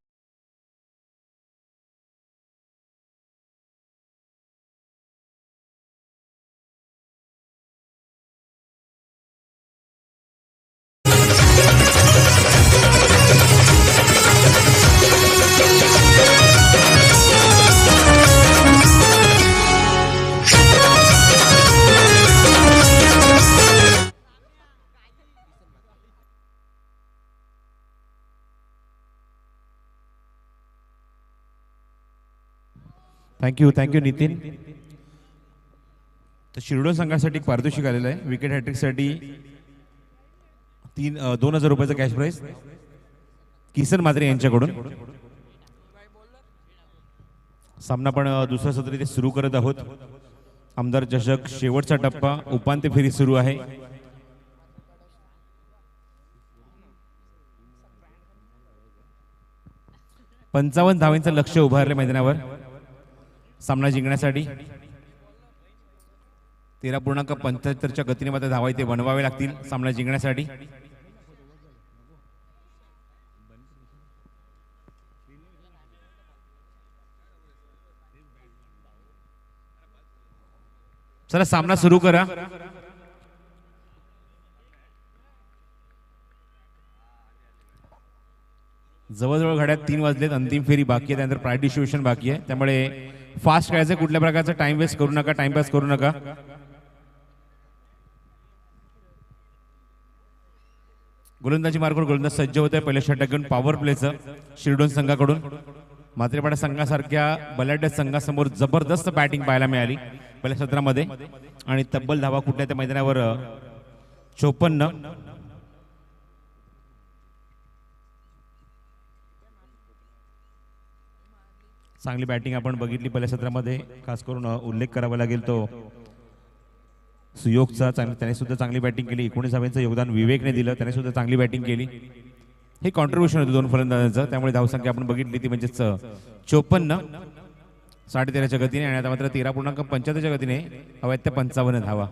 थँक्यू नितीन. तर शिरडोन संघासाठी एक पारितोषिक आलेलं आहे. विकेट हॅट्रिकसाठी 2,000 रुपयाचं कॅश प्राइज किसन मात्रे यांच्याकडून. सामना पण दुसरा सत्र इथे सुरू करत आहोत. आमदार चषक शेवटचा टप्पा उपांत्य फेरी सुरू आहे. पंचावन्न धावांचं लक्ष उभारले मैदानावर सामना जिंकण्यासाठी. 13.75च्या गतीने मात्र धावा इथे बनवावे लागतील सामना जिंकण्यासाठी. चला सामना सुरू करा. जवळजवळ घड्यात 3 वाजलेत. अंतिम फेरी बाकी आहे, त्यानंतर प्राइज डिस्ट्रीब्युशन बाकी आहे. त्यामुळे फास्ट खेळायचं, कुठल्या प्रकारचा टाइम वेस्ट करू नका, टाइमपास करू नका. गोलंदाजी मार्गावर गोलंदाज सज्ज होत आहे. पहिल्या षटक घेऊन पॉवर प्लेचं शिरडोन संघाकडून. मात्रेपाडा संघासारख्या बलाढ्य संघासमोर जबरदस्त बॅटिंग पाहायला मिळाली पहिल्या सत्रामध्ये आणि तब्बल धावा कुठल्या त्या मैदानावर 54. चांगली बॅटिंग आपण बघितली पहिल्या सत्रामध्ये. खास करून उल्लेख करावा लागेल तो सुयोगचा. त्याने सुद्धा चांगली बॅटिंग केली. 19 धावांचं योगदान विवेकने दिलं, त्याने सुद्धा चांगली बॅटिंग केली. हे कॉन्ट्रीब्युशन होतं 2 फलंदाजांचं. त्यामुळे धावसंख्या आपण बघितली ती म्हणजेच 54 13.5च्या गतीने आणि आता मात्र 13.75च्या गतीने हव्यात त्या 55 धावा.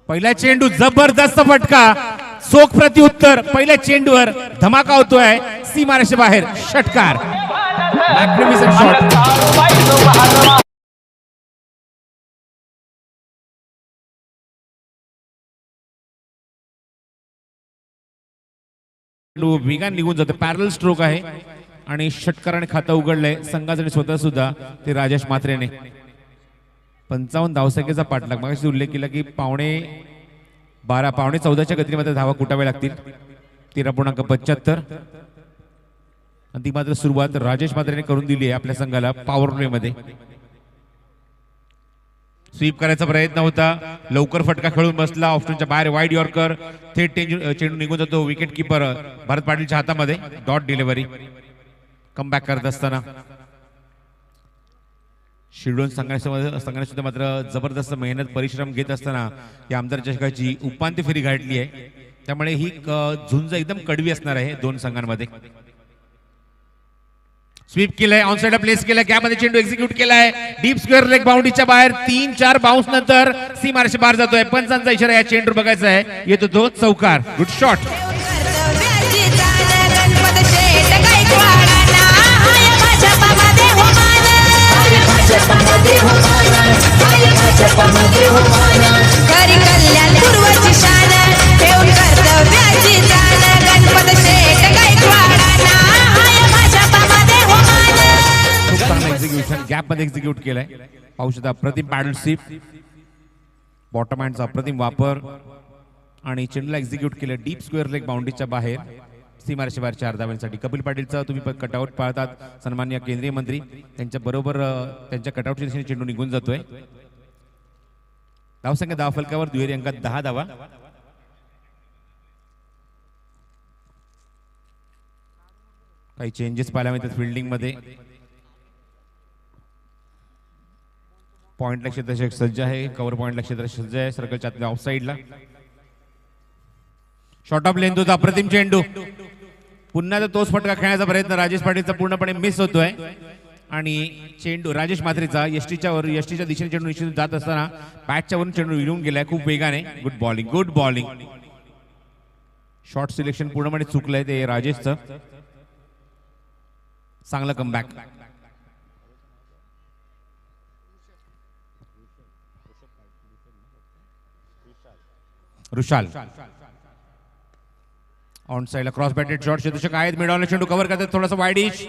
पहिला चेंडू जबरदस्त फटका, चोख प्रत्युत्तर. पहिल्या चेंडूवर धमाका होतोय सीमारेषे बाहेर. षटकार, मॅग्निफिसंट शॉट. वेगाने निघून जातो. पॅरल स्ट्रोक आहे आणि षटकाराने खातं उघडलंय संघासाठी स्वतः सुद्धा ते राजेश मात्रेने. 55 धावसंख्येचा पाठलाग. मागाशी उल्लेख केला की 14:15 गतीने मात्र धावा कुटाव्या लागतील. 13.75 आणि ती मात्र सुरुवात राजेश मात्रेने करून दिली आहे आपल्या संघाला पॉवर प्ले मध्ये. स्वीप करायचा प्रयत्न होता, लवकर फटका खेळून बसला. ऑप्शनच्या बाहेर वाईड यॉर्कर. थेट चेंडू निघून जातो विकेट किपर भारत पाटीलच्या हातामध्ये. Dot delivery. कमबॅक करत असताना शिरडोन संघाने सुद्धा मात्र जबरदस्त मेहनत परिश्रम घेत असताना या आमदार चषकाची उपांत्य फेरी गाठली आहे. त्यामुळे ही झुंज एकदम कडवी असणार आहे 2 संघांमध्ये. स्वीप केलाय, ऑन साइड प्लेस केलाय, गॅपमध्ये चेंडू एक्झिक्यूट केलाय. डीप स्क्वेअर लेग बाउंड्रीच्या बाहेर. 3-4 बाउन्स नंतर सीमारेषे बाहेर जातोय. पंचांचा इशारा या चेंडू बघायचा आहे. येतो तो चौकार. Good shot. कर्तव्याची जाण गणपत शेठ गायकवाडांना हाय भाजपामध्ये हो मान. खरी कल्याण पूर्वची शान ठेवून कर्तव्याची जाण गणपत शेठ गायकवाडांना हाय भाजपामध्ये हो मान. खूप चांगलं एक्झिक्युशन गॅप मध्ये एक्झिक्यूट केलंय. पाहू शकता अप्रतिम पॅडल स्वीप, बॉटम हँडचा अप्रतिम वापर आणि चेंडूला एक्झिक्यूट केलं डीप स्क्वेअर लेग बाउंड्रीच्या बाहेर. सीमारेषे बाहेर 4 धावांसाठी. कपिल पाटीलचा तुम्ही कटआउट पाहतात. सन्माननीय केंद्रीय मंत्री त्यांच्या बरोबर त्यांच्या कटआउटच्या दिशेने चेंडू निघून जातोय. धावसंख्या धाव फलकावर दुहेरी अंकात 10 धावा. काही चेंजेस पाहायला मिळतात फिल्डिंग मध्ये. पॉइंटला क्षेत्ररक्षक सज्ज आहे. कव्हर पॉइंटला क्षेत्ररक्षक सज्ज आहे. सर्कलच्या आतल्या ऑफ साइडला. शॉर्ट ऑफ लेंथ होता. अप्रतिम चेंडू. पुन्हा तोच फटका खेळण्याचा प्रयत्न राजेश पाटीलचा पूर्णपणे मिस होतोय आणि चेंडू राजेश मात्रेचा यष्टीच्या दिशेने चेंडू निश्चित जात असताना बॅटच्या वरून चेंडू विरून गेलाय खूप वेगाने. Good bowling, good bowling. Short selection पूर्णपणे चुकलंय ते राजेशचं. चांगलं कमबॅक. रुशाल ऑन साइडला क्रॉस बॅटेड शॉट. क्षेत्ररक्षक आहेत, मिडॉनला चेंडू कव्हर करतात, थोडासा वाईडिश.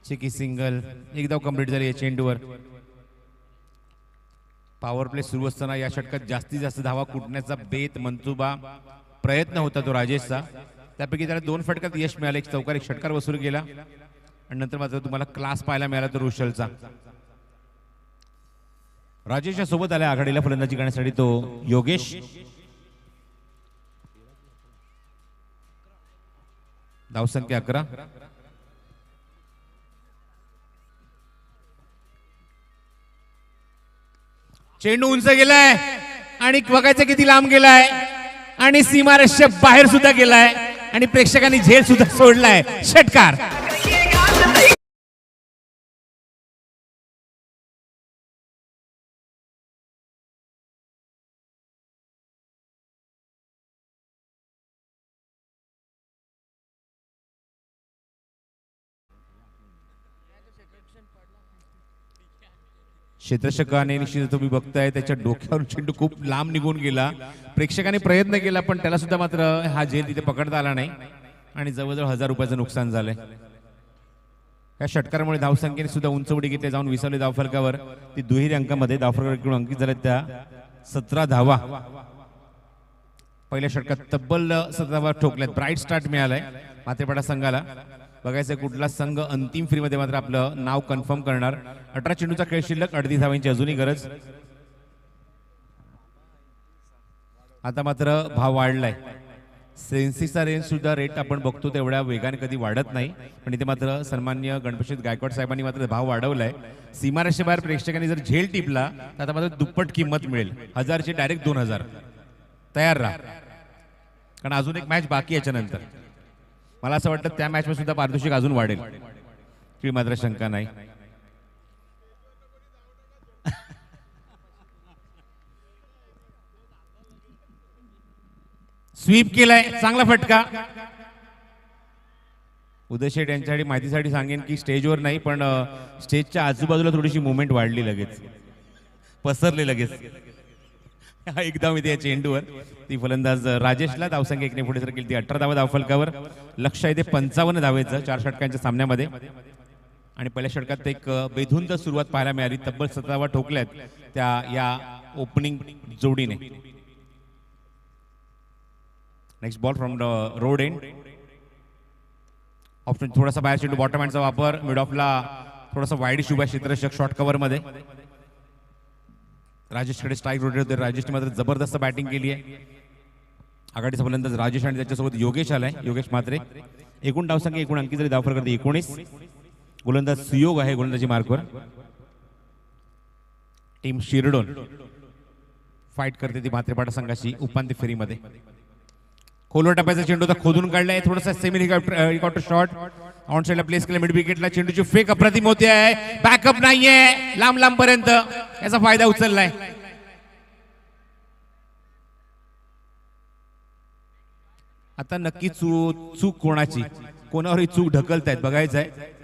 चिकी सिंगल एकदा कंप्लीट झाली या चेंडूवर. पॉवर प्ले सुरू असताना या षटकात जास्तीत जास्त धावा कुटण्याचा बेत मनसुबा प्रयत्न होता तो राजेशचा. त्यापैकी त्याला 2 फटकात यश मिळालं. एक चौकार, एक षटकार वसूल केला आणि नंतर मात्र तुम्हाला क्लास पाहायला मिळाला तो रुशलचा. राजेशच्या सोबत आल्या आघाडीला फलंदाजी करण्यासाठी तो योगेश. धावसंख्या 11. चेंडू उंच गेलाय आणि बघायचं किती लांब गेलाय आणि सीमारेषेच्या बाहेर सुद्धा गेलाय आणि प्रेक्षकांनी झेल सुद्धा सोडलाय. षटकार. क्षेत्ररक्षकाने निश्चित तुम्ही बघताय त्याच्या डोक्यावर चेंडू खूप लांब निघून गेला. प्रेक्षकांनी प्रयत्न केला पण त्याला सुद्धा मात्र हा झेल तिथे पकडता आला नाही आणि जवळजवळ 1000 रुपयाचं नुकसान झालंय. या षटकारामुळे धावसंख्येने सुद्धा उंच उडी घेतली जाऊन विसरले धावफलकावर. ती दुहेरी अंकामध्ये धावफलकावर अंकित झाल्या त्या 17 धावा. पहिल्या षटकात तब्बल 17 धावा ठोकल्यात. ब्राईट स्टार्ट मिळालाय मात्रेपाडा संघाला. बघायचं कुठला संघ अंतिम फ्रीमध्ये मात्र आपलं नाव कन्फर्म करणार. 18 चेंडूचा खेळ शिल्लक, 38 धावांची अजूनही गरज. आता मात्र भाव वाढलाय. सेन्सिसचा रेंज सुद्धा रेट आपण बघतो तेवढ्या वेगाने कधी वाढत नाही पण इथे मात्र सन्माननीय गणपती गायकवाड साहेबांनी मात्र भाव वाढवलाय. सीमारेषेबाहेर प्रेक्षकांनी जर झेल टिपला तर आता मात्र दुप्पट किंमत मिळेल. 1000 ची डायरेक्ट 2000. तयार राहा कारण अजून एक मॅच बाकी याच्यानंतर. मला असं वाटतं त्या मॅच मध्ये सुद्धा पारितोषिक अजून वाढेल ती मात्र शंका नाही. स्वीप केलाय, चांगला फटका. उदय शेठ यांच्यासाठी माहितीसाठी सांगेन की स्टेजवर नाही पण स्टेजच्या आजूबाजूला थोडीशी मुवमेंट वाढली, लगेच पसरले लगेच. एकदा मी त्या चेंडूवर ती फलंदाज राजेशला धावसंख्या 1 ने पुढे सरकेल. ती 18 धावा धावफलकावर. लक्ष इथे 55 धावेचं 4 षटकांच्या सामन्यामध्ये आणि पहिल्या षटकात एक बेधुंद सुरुवात पाहायला मिळाली. तब्बल 17 धावा ठोकल्यात त्या या ओपनिंग जोडीने. Next ball from the road end. Option थोडासा बाहेर चेंडू, बॉटम हँडचा वापर. मिड ऑफला थोडासा वाईड शुभ क्षेत्ररक्षक शॉर्ट कव्हर मध्ये. राजेशकडे स्ट्राईक रोटेट होते. राजेशने मात्र जबरदस्त बॅटिंग केली आहे. आघाडीचा फलंदाज राजेश आणि त्याच्यासोबत योगेश आलाय. योगेश मात्रे. एकूण धावसंख्या एकूण अंकी जरी धावफलक करते 19. गोलंदाज सुयोग आहे गोलंदाजी मार्कवर. टीम शिरडोन फाईट करते ती मात्रेपाडा संघाशी उपांत्य फेरीमध्ये. खोलवर टप्प्याचा चेंडू आता खोदून काढलाय. थोडासा सेमी रिकॉर्ड शॉट ऑन साइडला प्लेस केला. मिड विकेटला चेंडूची फेक अप्रतिम होते आहे. बॅकअप नाहीये लांब लांब पर्यंत. याचा फायदा उचललाय. आता नक्की चूक कोणाची, कोणावर ही चूक ढकलतायत बघायचं आहे.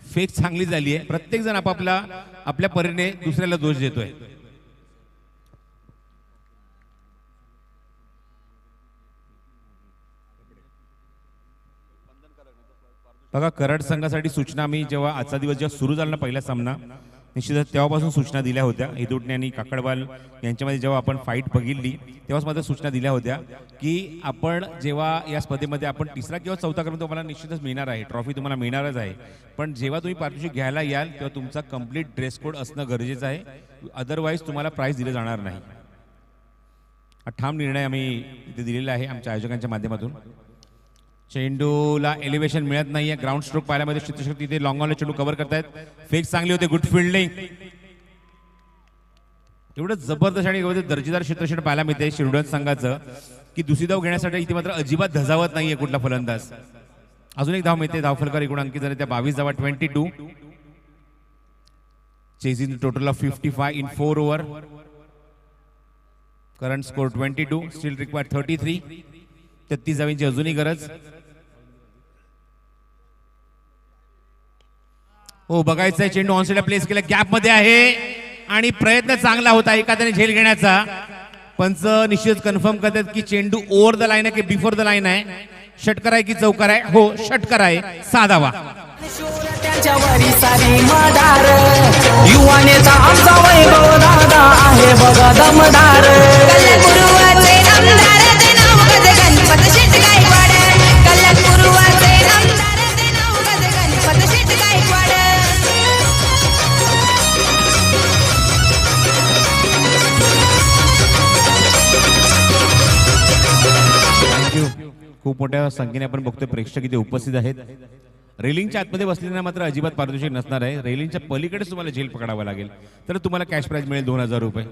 फेक चांगली झाली आहे. प्रत्येक जण आपल्या परीने दुसऱ्याला दोष देतोय. बघा कराड संघासाठी सूचना मी जेव्हा आजचा दिवस जेव्हा सुरू झाला ना पहिला सामना निश्चितच तेव्हापासून सूचना दिल्या होत्या. हिदुटणे आणि काकडवाल यांच्यामध्ये जेव्हा आपण फाईट बघितली तेव्हाच माझ्या सूचना दिल्या होत्या की आपण जेव्हा या स्पर्धेमध्ये आपण 3रा किंवा 4था क्रमांक तुम्हाला निश्चितच मिळणार आहे. ट्रॉफी तुम्हाला मिळणारच आहे. पण जेव्हा तुम्ही पारितोषिक घ्यायला याल तेव्हा तुमचा कंप्लीट ड्रेस कोड असणं गरजेचं आहे. अदरवाईज तुम्हाला प्राइज दिलं जाणार नाही. हा ठाम निर्णय आम्ही इथे दिलेला आहे आमच्या आयोजकांच्या माध्यमातून. चेंडूला एलिव्हेशन मिळत नाहीये. ग्राउंड स्ट्रोक पाहायला मध्ये क्षेत्ररक्षक तिथे लॉंग ऑनला चेंडू कव्हर करतायत. फेक चांगली होते. Good fielding. एवढं जबरदस्त आणि दर्जेदार क्षेत्ररक्षण पाहायला मिळते शिरडोन संघाचं की दुसरी धाव घेण्यासाठी इथे मात्र अजिबात धजावत नाहीये कुठला फलंदाज. अजून एक धाव मिळते. धावफलकावर एकूण अंकित झाले त्या 22 धावा 22. Chasing total of 55 in 4 over. Current score 22. Steel required 33. 33 धावांची अजूनही गरज. हो बघायचंय चेंडू ऑनसाइडला प्लेस केला, गॅप मध्ये आहे आणि प्रयत्न चांगला होता एखाद्याने झेल घेण्याचा. पंच निश्चित कन्फर्म करतात की चेंडू ओव्हर द लाईन आहे की बिफोर द लाईन आहे, षटकार आहे की चौकार आहे. हो षटकार आहे, 6 धावा. त्यांच्यावरी सारी मदार युवानेचा आमचा वैभव दादा आहे बघा दमदार. कल्याणपूर्वाचे आमदार ते नाव गज गणपत शेट गायकवाड. कल्याणपूर्वाचे आमदार ते नाव गज गणपत शेट गायकवाड. खूप मोठ्या संख्येने आपण बघतोय प्रेक्षक इथे उपस्थित आहेत. रेलिंगच्या आतमध्ये बसलेल्यांना मात्र अजिबात पारितोषिक नसणार आहे. रेलिंगच्या पलीकडेच तुम्हाला झेल पकडावा लागेल, तर तुम्हाला कॅश प्राइज मिळेल 2000 रुपये.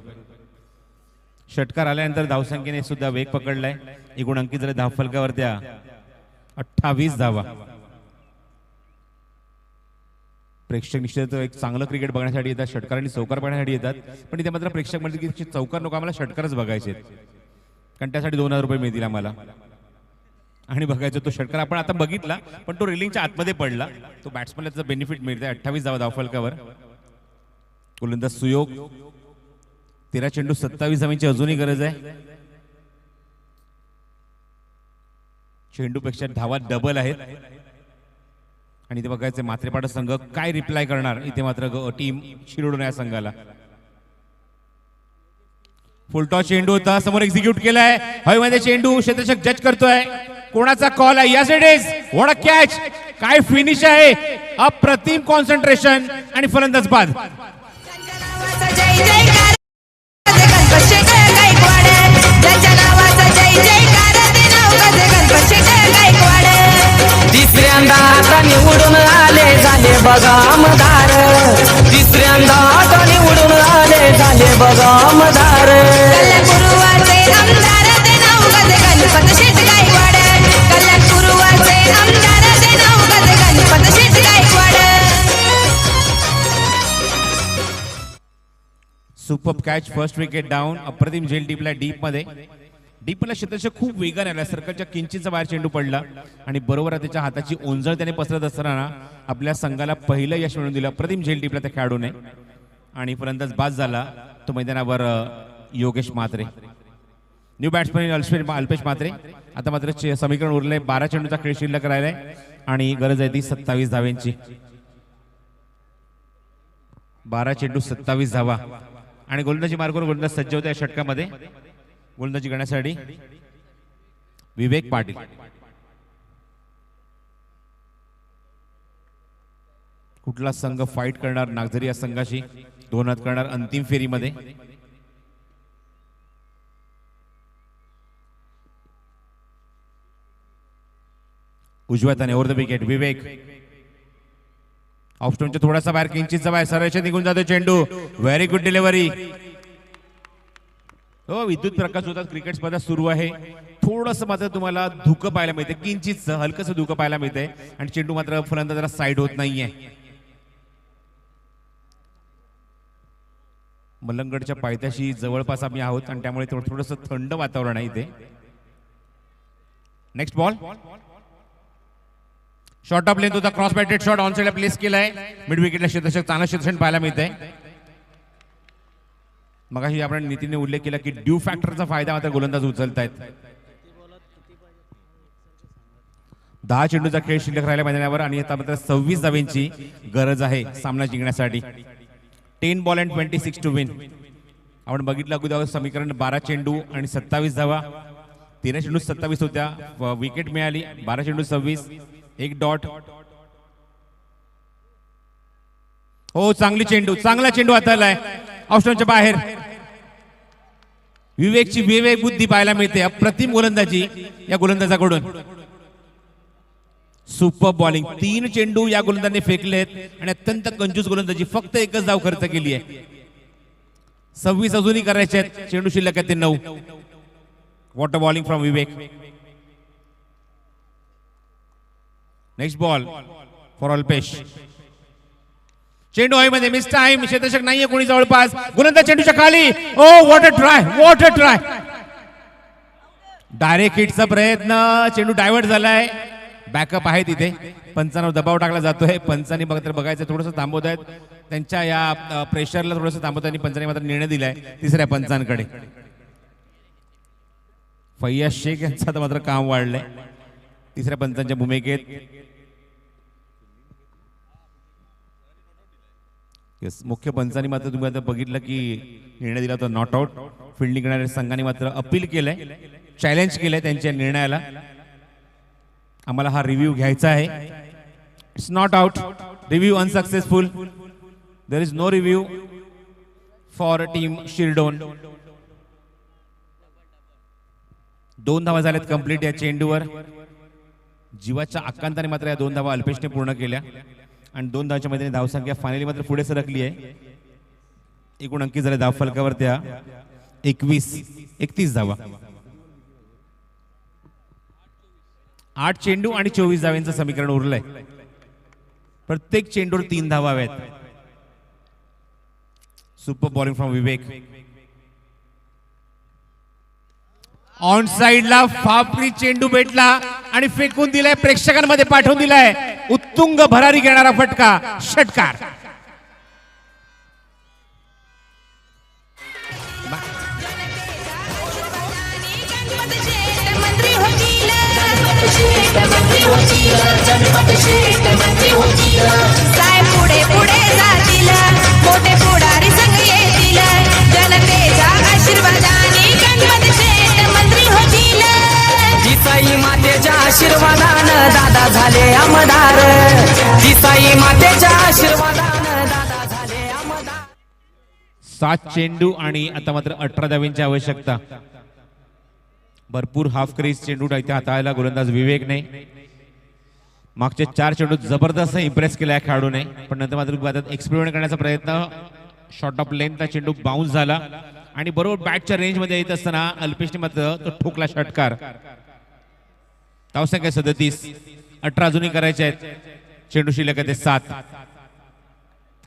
षटकार आल्यानंतर धावसंख्येने सुद्धा वेग पकडलाय. एकूण अंकित झाले धावफलकावरत्या 28 धावा. प्रेक्षक निश्चित एक चांगलं क्रिकेट बघण्यासाठी येतात, षटकार आणि चौकार बघण्यासाठी येतात. पण इथे मात्र प्रेक्षक म्हणजे की चौकार नको, आम्हाला षटकारच बघायचे आहेत, कारण त्यासाठी 2000 रुपये मिळतील आम्हाला. आणि बघायचं तो षटकार आपण आता बघितला, पण तो रेलिंगच्या आतमध्ये पडला. तो बॅट्समनला त्याचा बेनिफिट मिळतंय. 28 धावा धावफलकावर. गोलंदाज सुयोग. 13 चेंडू 27 धावांची अजूनही गरज आहे. चेंडूपेक्षा धावा डबल आहेत. आणि इथे बघायचं मात्रेपाडा संघ काय रिप्लाय करणार. इथे मात्र टीम शिरोडून या संघाला फुलटॉस चेंडू होता, समोर एक्झिक्यूट केलाय. हवेमध्ये चेंडू क्षेत्ररक्षक जज करतोय. कोणाचा कॉल आहे? Yes it is. What a catch. काय फिनिश आहे. अप्रतिम कॉन्सन्ट्रेशन आणि फलंदाज बाद. त्यांच्या नावाचा जय जयकार गणपत शेट गायकवाड. त्यांच्या नावाचा जय जयकार ते नाव गज गणपत शेट गायकवाड. तिसऱ्यांदा आता निवडून आले झाले बघा आमदार. तिसऱ्यांदा आता निवडून आले झाले बघा आमदार. कल्याणपूर्वाचे आमदार ते नाव गज गणपत शेट गायकवाड. कल्याणपूर्वाचे आमदार ते नाव गज Ganpat Shet Gaikwad. Super catch, first wicket down. अप्रतिम झेल टिपला डीप मध्ये. डीपला क्षेत्ररक्षक खूप वेगाने आला. सर्कलच्या किंचितचा बाहेर चेंडू पडला आणि बरोबर त्याच्या हाताची ओंजळ त्याने पसरत असताना आपल्या संघाला पहिलं यश मिळवून दिलं. अप्रतिम झेल टिपला त्या खेळाडूने आणि फलंदाज बाद झाला तो मैदानावर योगेश म्हात्रे. New batsman Alpesh Mhatre. आता मात्र समीकरण उरलंय. 12 चेंडूचा खेळ शिल्लक राहिलाय आणि गरज आहे ती 27 धाव्यांची. 12 चेंडू 27 धावा आणि गोलंदाजी मार्गावर गोलंदाज सज्ज होते या षटकामध्ये. गोलंदाजी करण्यासाठी विवेक पाटील. कुठला संघ फाईट करणार नागझरी या संघाशी, 2 हात करणार अंतिम फेरीमध्ये. उजव्या हाताने over the wicket Vivek. Off स्टोनच्या थोडासा बाहेर, किंचितचा बाहेर, सरळ निघून जातो चेंडू. Very good delivery. हो, विद्युत प्रकाश होतात. क्रिकेट स्पर्धा सुरू आहे. थोडंसं मात्र तुम्हाला धुकं पाहायला मिळते, किंचित हलकंसं धुकं पाहायला मिळते आणि चेंडू मात्र फलंदाजाला साईड होत नाहीये. मलंगडच्या पायथ्याशी जवळपास आम्ही आहोत आणि त्यामुळे थोडंसं थंड वातावरण आहे इथे. Next ball. Short of length होता, क्रॉस बॅटेड शॉट ऑन साइडला प्लेस केलाय. मिड विकेटला क्षेत्ररक्षक चांगला क्षेत्ररक्षण पाहायला मिळतंय. मगाशी आपण नितीनने उल्लेख केला की ड्यू फॅक्टरचा फायदा मात्र गोलंदाज उचलतायत. 10 चेंडूचा खेळ शिल्लक राहिला मैदानावर आणि आता मात्र 26 धावांची गरज आहे सामना जिंकण्यासाठी. 10 बॉल अँड 26 टू विन. आपण बघितलं अगोदर समीकरण 12 चेंडू आणि 27 धावा. 13 चेंडू 27 होत्या, विकेट मिळाली. 12 चेंडू 26, 1 डॉट. हो, चांगली चेंडू, चांगला चेंडू हाताळलाय ऑप्शनच्या बाहेर. विवेकची विवेक बुद्धी पाहायला मिळते. अप्रतिम गोलंदाजी या गोलंदाजाकडून. Super bowling. 3 चेंडू या गोलंदाजाने फेकलेत आणि अत्यंत कंजूस गोलंदाजी. फक्त 1च धाव खर्च केली आहे. 26 अजूनही करायचे आहेत. चेंडू शिल्लक आहेत ते 9. What a bowling from Vivek. Next ball for Alpesh. चेंडू हवेमध्ये, मिस टाइम. क्षेत्ररक्षक नाहीये कोणी जवळपास. गोलंदाज चेंडूच्या खाली. Oh what a try, what a try. Direct हिटचा प्रयत्न, चेंडू डायव्हर्ट झालाय. बॅकअप आहे तिथे, पंचांवर दबाव टाकला जातोय. पंचांनी बघायचं थोडंसं थांबवत आहेत. त्यांच्या या प्रेशरला थोडंसं थांबवत आणि पंचांनी मात्र निर्णय दिलाय तिसऱ्या पंचांकडे. फैयाज शेख यांचं आता मात्र काम वाढलंय तिसऱ्या पंचांच्या भूमिकेत. मुख्य पंचांनी मात्र तुम्ही आता बघितलं की निर्णय दिला होता नॉट आउट. फिल्डिंग करणाऱ्या संघाने मात्र अपील केलंय, चॅलेंज केलंय त्यांच्या निर्णयाला. आम्हाला हा रिव्ह्यू घ्यायचा आहे. It's not out, review unsuccessful. There is no review for team Shirdon. 2 धावा झाल्यात कंप्लीट या चेंडूवर. जीवाच्या आकांताने मात्र या 2 धावा अल्पेशने पूर्ण केल्या आणि 2 धावाच्या मध्ये धावसंख्या फायनली मात्र पुढे सरकली आहे. एकूण अंकी झाले धाव फलकावर त्या 31 धावा. 8 चेंडू आणि 24 धावांचं समीकरण उरलंय. प्रत्येक चेंडूवर 3 धावा हव्यात. Super bowling from Vivek. On साइडला फापरी चेंडू भेटला आणि फेकून दिलाय, प्रेक्षकांमध्ये पाठवून दिलाय. उत्तुंग भरारी घेणारा फटका, षटकार. मंत्री होतील, मंत्री होतील, मंत्री होतील. साहेब पुढे पुढे जातील, मोठे पुढारी संघ येतील. जनतेच्या आशीर्वादाने गणपती शेठ मंत्री होतील. जिसाई मातेच्या आशीर्वादानं दादा झाले आमदार. जिसाई मातेच्या आशीर्वादानं दादा झाले आमदार. 7 चेंडू आणि आता मात्र 18 धावांची आवश्यकता. भरपूर हाफ क्रीज चेंडू इथे हाताळायला गोलंदाज विवेकने. मागचे 4 चेंडू जबरदस्त इम्प्रेस केला खेळाडूने, पण नंतर मात्र एक्सपेरिमेंट करण्याचा प्रयत्न. शॉर्ट ऑफ लेंथचा चेंडू बाउन्स झाला आणि बरोबर बॅटच्या रेंज मध्ये येत असताना अल्पेशने मात्र तो ठोकला षटकार. धावसंख्या 37, 18 अजूनही करायचे आहेत. चेंडू शिल्लक आहे 7.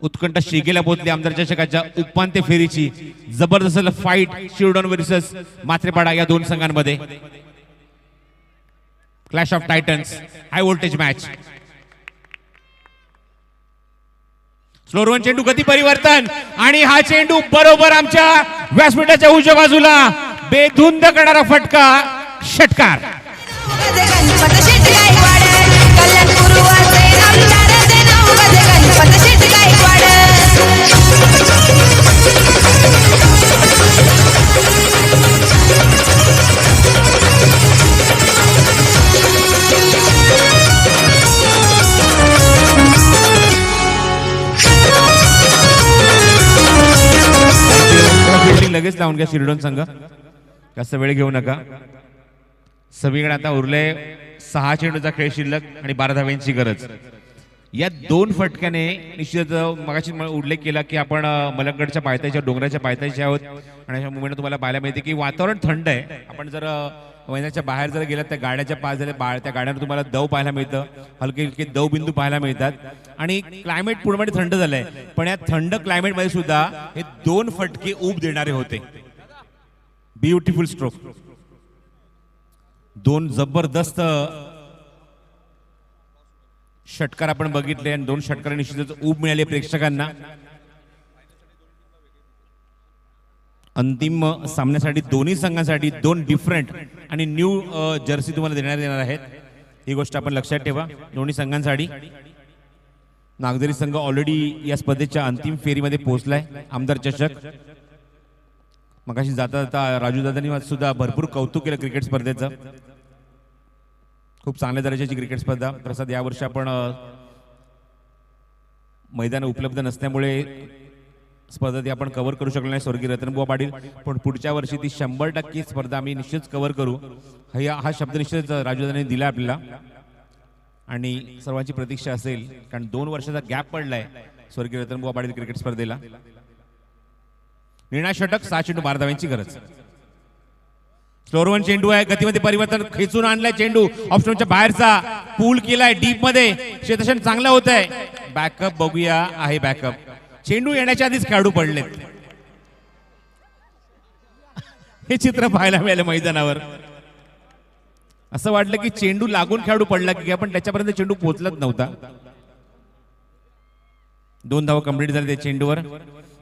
उत्कंठ शिगेला पोहोचली आमदार चषकाच्या उपांत्य फेरीची. जबरदस्त फाईट शिरडोन वर्सेस मात्रेपाडा या 2 संघांमध्ये. Clash of Titans, high voltage match. Slow run चेंडू, गती परिवर्तन आणि हा चेंडू बरोबर आमच्या व्यासपीठाच्या उजव्या बाजूला बेधुंद करणारा फटका, षटकार. गणपती शेठ गायकवाड, कल्याण पूर्वाचे आमदार ते नाव गणपती शेठ गायकवाड. लगेच लावून घ्या शिरडोन संघ, जास्त वेळ घेऊ नका. सगळीकडे आता उरले 6 चेंडूचा खेळ शिल्लक आणि 12 धाव्यांची गरज. या 2 फटक्याने निश्चित मगाशी उल्लेख केला की आपण मलंगडच्या पायथ्याच्या डोंगराच्या पायथ्याशी आहोत आणि अशा मुवमेंट तुम्हाला पाहायला मिळते की वातावरण थंड आहे. आपण जर मैदानाच्या बाहेर जर गेलात त्या गाड्याच्या पास झाल्या त्या गाड्यांवर तुम्हाला दव पाहायला मिळतं, हलके हलके दव बिंदू पाहायला मिळतात आणि क्लायमेट पूर्णपणे थंड झालंय. पण या थंड क्लायमेट मध्ये सुद्धा हे 2 फटके ऊब देणारे होते. Beautiful stroke. 2 जबरदस्त षटकार आपण बघितले आणि 2 षटकार निश्चितच ऊब मिळाली प्रेक्षकांना. अंतिम सामन्यासाठी दोन्ही संघांसाठी 2 डिफरंट आणि न्यू जर्सी तुम्हाला देण्यात येणार आहेत. ही गोष्ट आपण लक्षात ठेवा. दोन्ही संघांसाठी नागझरी संघ ऑलरेडी या स्पर्धेच्या अंतिम फेरीमध्ये पोहोचलाय, आमदार चषक. मगाशी जाता जाता राजू दादांनी सुद्धा भरपूर कौतुक केलं क्रिकेट स्पर्धेचं. खूप चांगल्या दर्जाची क्रिकेट स्पर्धा. प्रसाद, यावर्षी आपण मैदान उपलब्ध नसल्यामुळे स्पर्धा ती आपण कव्हर करू शकलो नाही स्वर्गीय रतनबुवा पाटील, पण पुढच्या वर्षी ती 100% स्पर्धा आम्ही निश्चित कव्हर करू. हा शब्द निश्चित राजूदाने दिला आपल्याला आणि सर्वांची प्रतीक्षा असेल, कारण 2 वर्षाचा गॅप पडलाय स्वर्गीय रतनबुवा पाटील क्रिकेट स्पर्धेला. निर्णायक षटक, 6 चेंडू 12 धावांची गरज. स्लोरवन चेंडू आहे, गतीमध्ये परिवर्तन, खेचून आणलाय चेंडू ऑप्शनच्या बाहेरचा, पूल केलाय डीप मध्ये, क्षेत्ररक्षण चांगलं होत आहे. बॅकअप बघूया, आहे बॅकअप. चेंडू येण्याच्या आधीच खेळाडू पडलेत. हे चित्र पाहायला मिळालं मैदानावर. असं वाटलं की चेंडू लागून खेळाडू पडला की काय, पण त्याच्यापर्यंत चेंडू पोहोचलाच नव्हता. 2 धावा कंप्लीट झाले त्या चेंडूवर.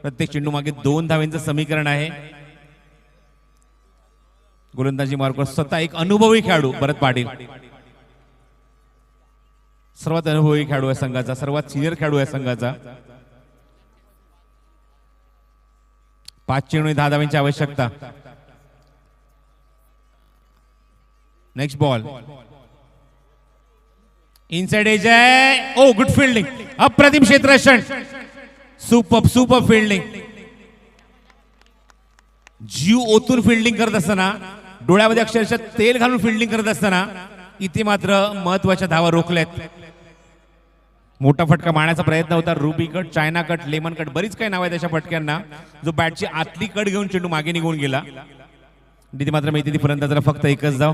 प्रत्येक चेंडू मागे 2 धावांचं समीकरण आहे. गोलंदाजी मार्गावर स्वतः एक अनुभवी खेळाडू भरत पाटील, सर्वात अनुभवी खेळाडू आहे संघाचा, सर्वात सिनियर खेळाडू आहे संघाचा. 5 चेंडू 10 धावांची आवश्यकता. नेक्स्ट बॉल इनसाइड एज आहे. ओ गुड फिल्डिंग, अप्रतिम क्षेत्ररक्षण, सुपर फिल्डिंग. जीव ओतून फिल्डिंग करत असताना, डोळ्यामध्ये अक्षरशः तेल घालून फिल्डिंग करत असताना इथे मात्र महत्वाच्या धावा रोखल्यात. मोठा फटका मारण्याचा प्रयत्न होता. Ruby cut, China cut, lemon cut, बरीच काही नाव आहेत अशा फटक्यांना, जो बॅटची आतली कट घेऊन चेंडू मागे निघून गेला. तिथे मात्र मी तिथे फलंदाजाला फक्त एकच धाव.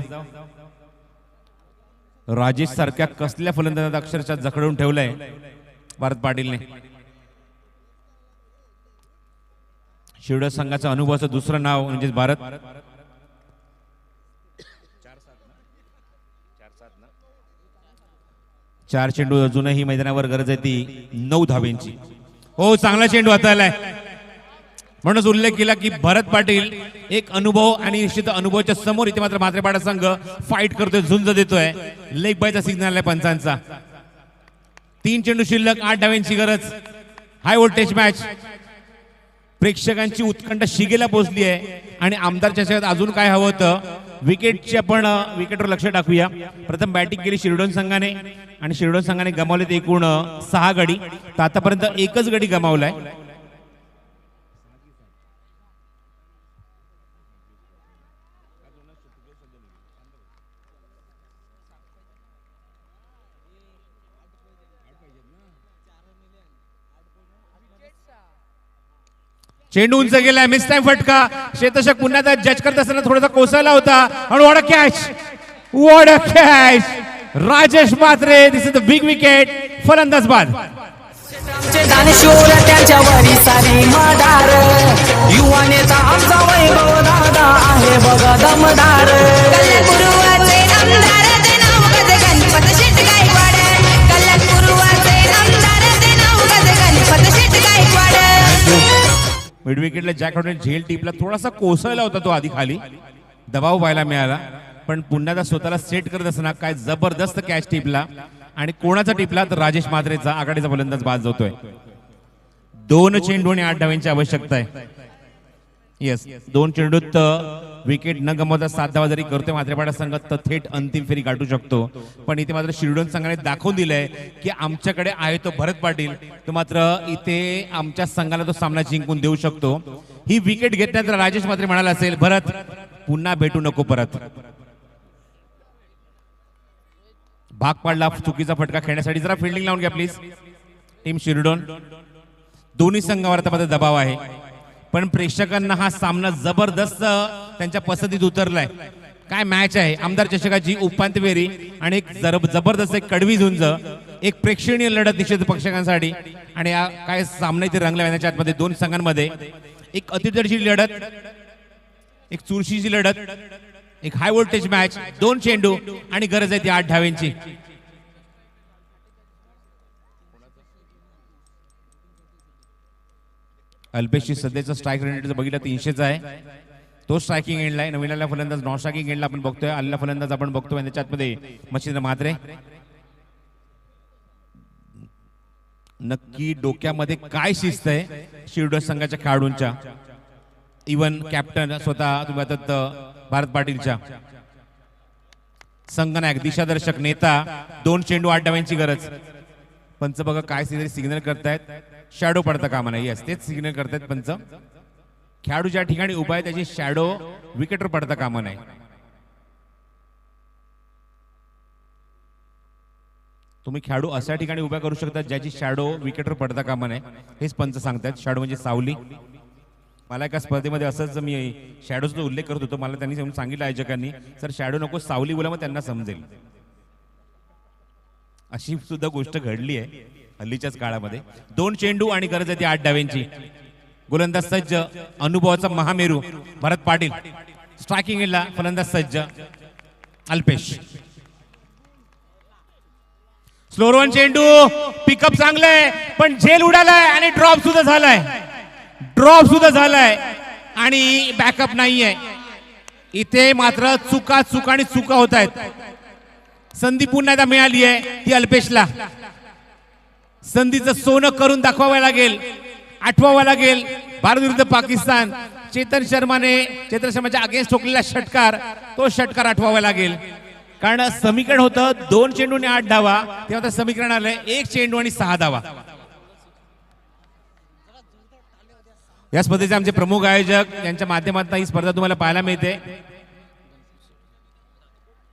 राजेश सारख्या कसल्या फलंदाजात अक्षरशः जखडून ठेवलंय भरत पाटीलने. शिवड संघाचं अनुभवाचं दुसरं नाव म्हणजे भारत. 4 चेंडू अजूनही मैदानावर गरज आहे ती 9 धावेंची. हो चांगला चेंडू हाताळलाय. म्हणूनच उल्लेख केला की भरत पाटील एक अनुभव आणि निश्चित अनुभवाच्या समोर इथे मात्र म्हात्रेपाडा संघ फाईट करतोय, झुंज देतोय. लेग बायचा सिग्नल आहे पंचांचा. 3 चेंडू शिल्लक, 8 धावांची गरज. High voltage match. प्रेक्षकांची उत्कंठा शिगेला पोहोचली आहे आणि आमदार चषकात अजून काय हवं होतं. विकेटची आपण विकेटवर लक्ष टाकूया. प्रथम बॅटिंग केली शिरडोन संघाने आणि शिरडोन संघाने गमावलेत एकूण 6 गडी. तर आतापर्यंत एकच गडी गमावलाय. चेंडू उंच गेलाय, मिस टाइम फटका. शेतशक पुन्हा जज करत असताना थोडासा कोसळला होता आणि what a catch. Rajesh Mhatre, this is the big wicket. फलंदाज बाद. आमचे दानशूर त्यांच्यावरी सारी मदार. युवा नेता आमचा वैभव दादा आहे बघा दमदार. कल्याण पूर्वाचे आमदार ते नाव गज गणपत शेट गायकवाड. कल्याण पूर्वाचे आमदार ते नाव गज गणपत शेट गायकवाड. मिड विकेटला जॅक हॉटने झेल टीपला, थोडासा कोसळला होता तो आधी खाली, दबाव पाहायला मिळाला. पण पुन्हा स्वतःला सेट करत असताना काय जबरदस्त कॅच टिपला. आणि कोणाचा टिपला तर राजेश म्हात्रेचा. आघाडीचा फलंदाज बाद जातोय. 2 चेंडू आणि 8 धावांची आवश्यकता आहे. येस, 2 चेंडूत विकेट न गमावता 7 धावा जरी करतोय म्हात्रेपाडा संघ तर थेट अंतिम फेरी गाठू शकतो. पण इथे मात्र शिरडोन संघाने दाखवून दिलंय की आमच्याकडे आहे तो भरत पाटील, तो मात्र इथे आमच्या संघाला तो सामना जिंकून देऊ शकतो. ही विकेट घेतल्यानंतर राजेश म्हात्रे म्हणाला असेल, भरत पुन्हा भेटू नको परत. भाग पाडला चुकीचा फटका खेळण्यासाठी. जरा फिल्डिंग लावून घ्या प्लीज टीम शिरडोन. दोन्ही संघावर आता मात्र दबाव आहे, पण प्रेक्षकांना हा सामना जबरदस्त त्यांच्या पसंतीत उतरलाय. काय मॅच आहे. आमदार चषकाची उपांत्य फेरी आणि एक जबरदस्त एक कडवी झुंज, एक प्रेक्षणीय लढत निश्चित प्रेक्षकांसाठी. आणि काय सामना इथे रंगला याच्या आतमध्ये 2 संघांमध्ये. एक अतिदर्शी लढत, एक चुरशीची लढत, एक हाय व्होल्टेज मॅच. 2 चेंडू आणि गरज आहे ती 8 धावेंची. अल्पेशची सध्याचा स्ट्राईक रेट बघितलं 300चा आहे. तो स्ट्रायकिंग एंडला आहे. नवीन आलेला फलंदाज नॉन स्ट्रायकिंग एंडला आपण बघतोय. आलेला फलंदाज आपण बघतोय त्याच्या आतमध्ये मच्छिंद्र म्हात्रे. नक्की डोक्यामध्ये काय शिस्त आहे शिरडोन संघाच्या खेळाडूंच्या. इवन कॅप्टन स्वतः तुम्ही आता भारत पाटीलच्या. संघनायक, दिशादर्शक, नेता. 2 चेंडू 8 धावांची गरज. पंच बघा काय सिग्नल करतायत. शॅडो पडता कामा नाही. येस, तेच सिग्नल करतायत पंच. खेळाडू ज्या ठिकाणी उभा आहे त्याची शॅडो विकेटवर पडता कामा नाही. तुम्ही खेळाडू अशा ठिकाणी उभा करू शकता ज्याची शॅडो विकेटवर पडता कामा नाही. हेच पंच सांगतात. शॅडो म्हणजे सावली. मला एका स्पर्धेमध्ये असंच मी शॅडोचा उल्लेख करत होतो. मला त्यांनी सांगितलं आयोजकांनी, सर शॅडो नको सावली बोला, मग त्यांना समजेल. अशी सुद्धा गोष्ट घडली आहे हल्लीच्याच काळामध्ये. 2 चेंडू आणि गरज आहे ती 8 धावेंची. गोलंदाज सज्ज, अनुभवाचा महामेरू भरत पाटील. स्ट्रायकिंग एंडला फलंदाज सज्ज. अल्पेश. स्लोरोन चेंडू, पिकअप चांगलंय पण झेल उडालाय आणि ड्रॉप सुद्धा झालाय आणि बॅकअप नाहीये. इथे मात्र चुका होत आहेत. संधी पुन्हा एकदा मिळाली आहे ती अल्पेशला. संधीचं सोनं करून दाखवावं लागेल, आठवावं लागेल. भारत विरुद्ध पाकिस्तान, चेतन शर्माच्या अगेन्स्ट ठोकलेला षटकार, तो षटकार आठवावा लागेल. कारण समीकरण होतं 2 चेंडूने 8 धावा, तेव्हा तर समीकरण आलंय 1 चेंडू आणि 6 धावा. या स्पर्धेचे आमचे प्रमुख आयोजक यांच्या माध्यमातून ही स्पर्धा तुम्हाला पाहायला मिळते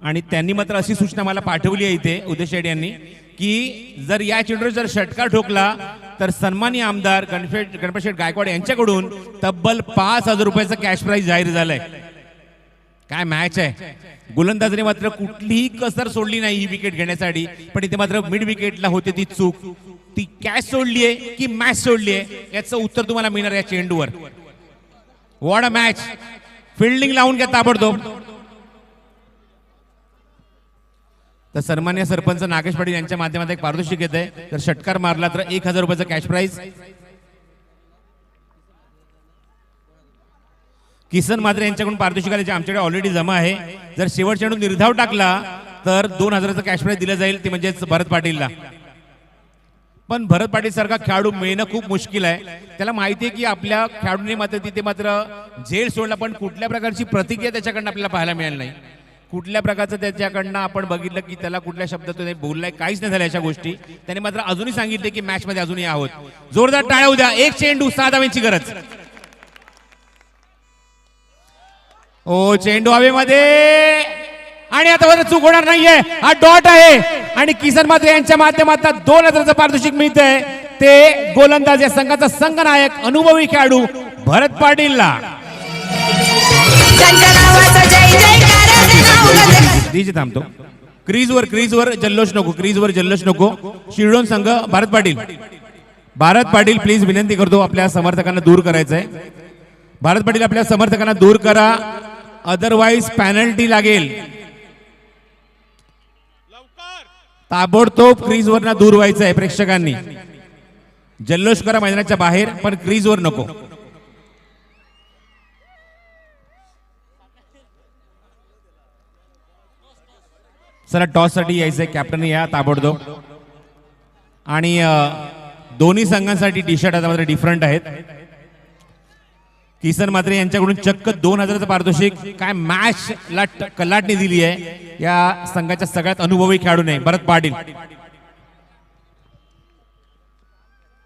आणि त्यांनी मात्र अशी सूचना मला पाठवली आहे इथे उदय शेठ यांनी की जर या चेंडूवर जर षटकार ठोकला तर सन्माननीय आमदार गणपत शेठ गायकवाड यांच्याकडून तब्बल 5,000 रुपयाचा कॅश प्राइज जाहीर झालाय. काय मॅच आहे. गोलंदाजाने मात्र कुठलीही कसर सोडली नाही ही विकेट घेण्यासाठी, पण इथे मात्र मिड विकेटला होते ती चूक. ती कॅच सोडलीये की मॅच सोडलीये याचं उत्तर तुम्हाला मिळणार या चेंडूवर. What a match. फिल्डिंग लावून घ्या ताबडतोब. तर सन्मान्य सरपंच नागेश पाटील यांच्या माध्यमातून एक पारितोषिक येते. तर षटकार मारला तर 1,000 रुपयाचा कॅश प्राइज. किसन मात्र यांच्याकडून पारितोषिक आले जे आमच्याकडे ऑलरेडी जमा आहे. जर शेवट चेंडू निर्धाव टाकला तर 2,000चा कॅश प्राइज दिला जाईल, ते म्हणजेच भरत पाटीलला. पण भरत पाटील सारखा खेळाडू मिळणं खूप मुश्किल आहे. त्याला माहिती आहे की आपल्या खेळाडूने मात्र तिथे मात्र झेल सोडला, पण कुठल्या प्रकारची प्रतिक्रिया त्याच्याकडनं आपल्याला पाहायला मिळाली नाही. कुठल्या प्रकारचं त्याच्याकडनं आपण बघितलं की त्याला कुठल्या शब्दातून बोललाय, काहीच नाही झालं अशा गोष्टी. त्याने मात्र अजूनही सांगितले की मॅच मध्ये अजूनही आहोत. जोरदार टाळ्या उद्या. 1 चेंडू 6 धावांची गरज. ओ चेंडू हवेमध्ये आणि आता मात्र चूक होणार नाहीये. हा डॉट आहे आणि किसन मात्र यांच्या माध्यमातून 2,000चं पारितोषिक मिळतंय. ते गोलंदाज या संघाचा संघनायक अनुभवी खेळाडू भरत पाटीलला. त्यांच्या नावाचा जय जयकार ते नाव गजगण. डीजे थांबतो. क्रीजवर जल्लोष नको. शिरडोन संघ भारत पाटील प्लीज विनंती करतो आपल्या समर्थकांना दूर करायचंय. भारत पाटील आपल्या समर्थकांना दूर करा, अदरवाईज पेनल्टी लागेल. ताबडतोब क्रीजवरना दूर व्हायचं आहे प्रेक्षकांनी. जल्लोष करा मैदानाच्या बाहेर, पण क्रीजवर नको. चला टॉस साठी यायचंय. कॅप्टन या ताबडतोब. आणि दोन्ही संघांसाठी टी शर्ट आता मात्र डिफरंट आहेत. किसन मात्र यांच्याकडून चक्क 2,000चं पारितोषिक. काय मॅच ला कलाटणी दिली आहे या संघाच्या सगळ्यात अनुभवी खेळाडूने भरत पाटील.